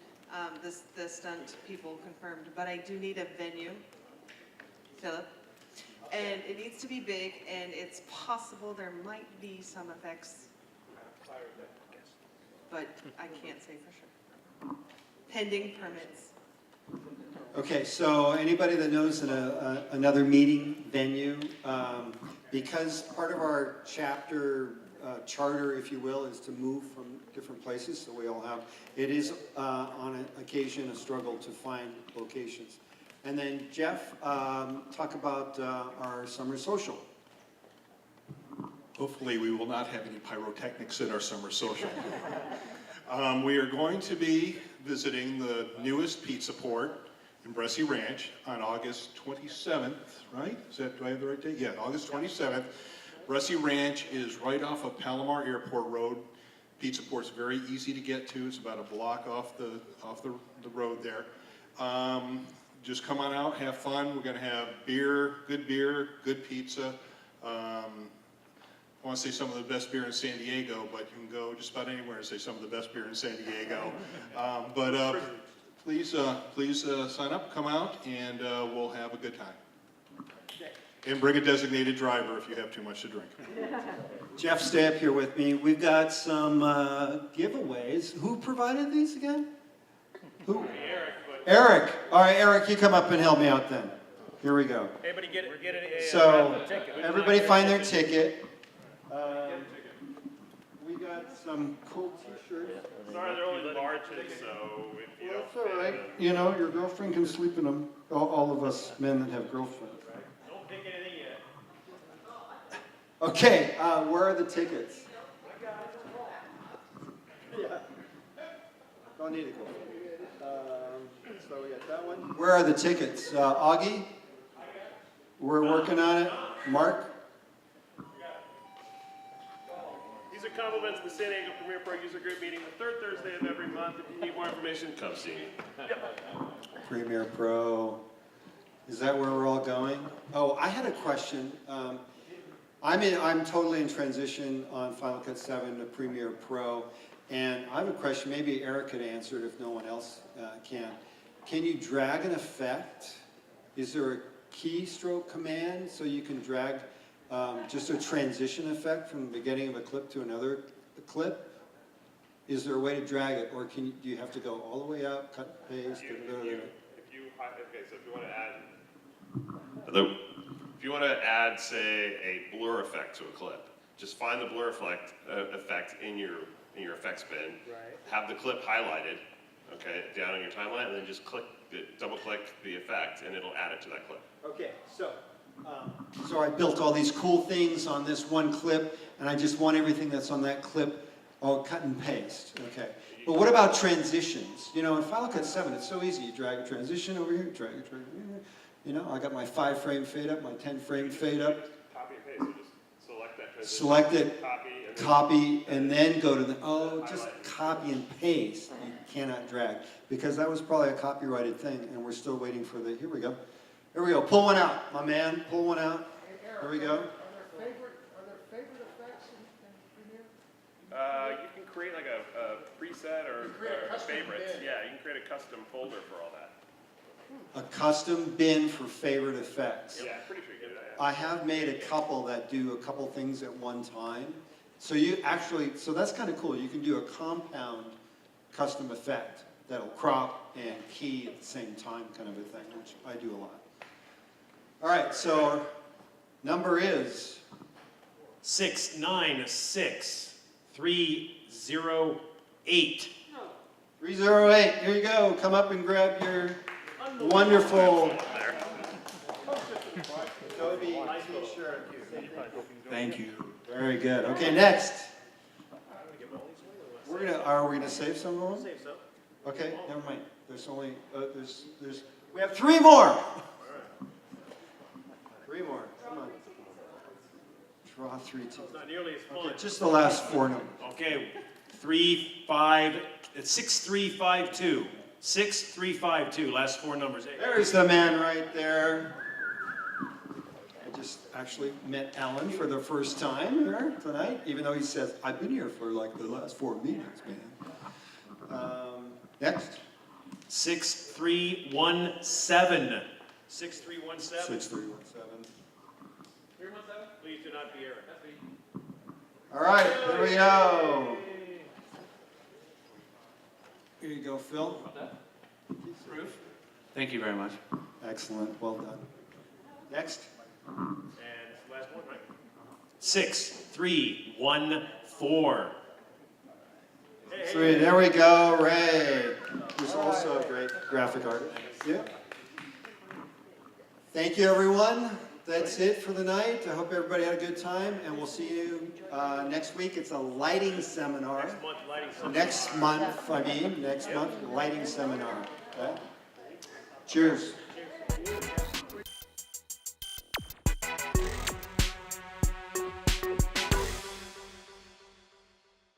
the stunt people confirmed, but I do need a venue, Philip. And it needs to be big, and it's possible there might be some effects, but I can't say for sure. Pending permits. Okay, so anybody that knows another meeting venue, because part of our chapter charter, if you will, is to move from different places, so we all have, it is on occasion a struggle to find locations. And then Jeff, talk about our summer social. Hopefully we will not have any pyrotechnics at our summer social. We are going to be visiting the newest pizza port in Bressie Ranch on August 27th, right? Do I have the right date? Yeah, August 27th. Bressie Ranch is right off of Palomar Airport Road. Pizza Port's very easy to get to. It's about a block off the road there. Just come on out, have fun. We're gonna have beer, good pizza. I want to say some of the best beer in San Diego, but you can go just about anywhere and say some of the best beer in San Diego. Please sign up, come out, and we'll have a good time. And bring a designated driver if you have too much to drink. Jeff, stay up here with me. We've got some giveaways. Who provided these again? Who? Eric. All right, Eric, you come up and help me out then. Here we go. Everybody get it. So, everybody find their ticket. We got some cool t-shirts. Sorry, they're only larges, so if you That's all right. You know, your girlfriend can sleep in them. All of us men that have girlfriends. Don't pick anything yet. Okay, where are the tickets? Yeah. Don't need it. So we got that one. Where are the tickets? Augie? We're working on it. Mark? These are compliments to the San Diego Premiere Pro User Group meeting the third Thursday of every month. If you need more information, come see me. Yep. Premiere Pro. Is that where we're all going? Oh, I had a question. I'm totally in transition on Final Cut 7 to Premiere Pro, and I have a question. Maybe Eric could answer it if no one else can. Can you drag an effect? Is there a keystroke command so you can drag just a transition effect from the beginning of a clip to another clip? Is there a way to drag it, or do you have to go all the way up, cut, paste? Okay, so if you want to add, say, a blur effect to a clip, just find the blur effect in your effects bin. Right. Have the clip highlighted, okay, down on your timeline, and then just double-click the effect, and it'll add it to that clip. Okay, so I built all these cool things on this one clip, and I just want everything that's on that clip all cut and paste. Okay, but what about transitions? You know, in Final Cut 7, it's so easy. You drag a transition over here, drag it over here. You know, I got my 5-frame fade up, my 10-frame fade up. Copy and paste, so just select that transition. Select it, copy, and then go to the, just copy and paste. You cannot drag, because that was probably a copyrighted thing, and we're still waiting for the, here we go. Here we go, pull one out, my man, pull one out. Here we go. Are there favorite effects in Premiere? You can create like a preset or favorites. Yeah, you can create a custom folder for all that. a custom bin for favorite effects. Yeah, pretty sure you get it. I have made a couple that do a couple things at one time. So you actually, so that's kind of cool. You can do a compound custom effect that'll crop and key at the same time, kind of a thing, which I do a lot. All right, so our number is 696308. 308. Here you go. Come up and grab your wonderful Adobe t-shirt. Thank you. Very good. Okay, next. Are we gonna save some of them? Save some. Okay, never mind. There's only we have 3 more. 3 more. Come on. Draw 3 2. It's not nearly as fun. Okay, just the last 4 numbers. Okay, 6352. 6352, last 4 numbers. Hey. There's the man right there. I just actually met Alan for the first time here tonight, even though he says, I've been here for like the last 4 meetings, man. Next. 6317. 6317. 6317. 317? Please do not be error. That's me. All right, there we go. Here you go, Phil. Proof. Thank you very much. Excellent, well done. Next. And last one, right? 6314. There we go, Ray, who's also a great graphic artist. Yeah. Thank you, everyone. That's it for the night. I hope everybody had a good time, and we'll see you next week. It's a lighting seminar. Next month, lighting seminar. Next month, lighting seminar. Okay? Cheers.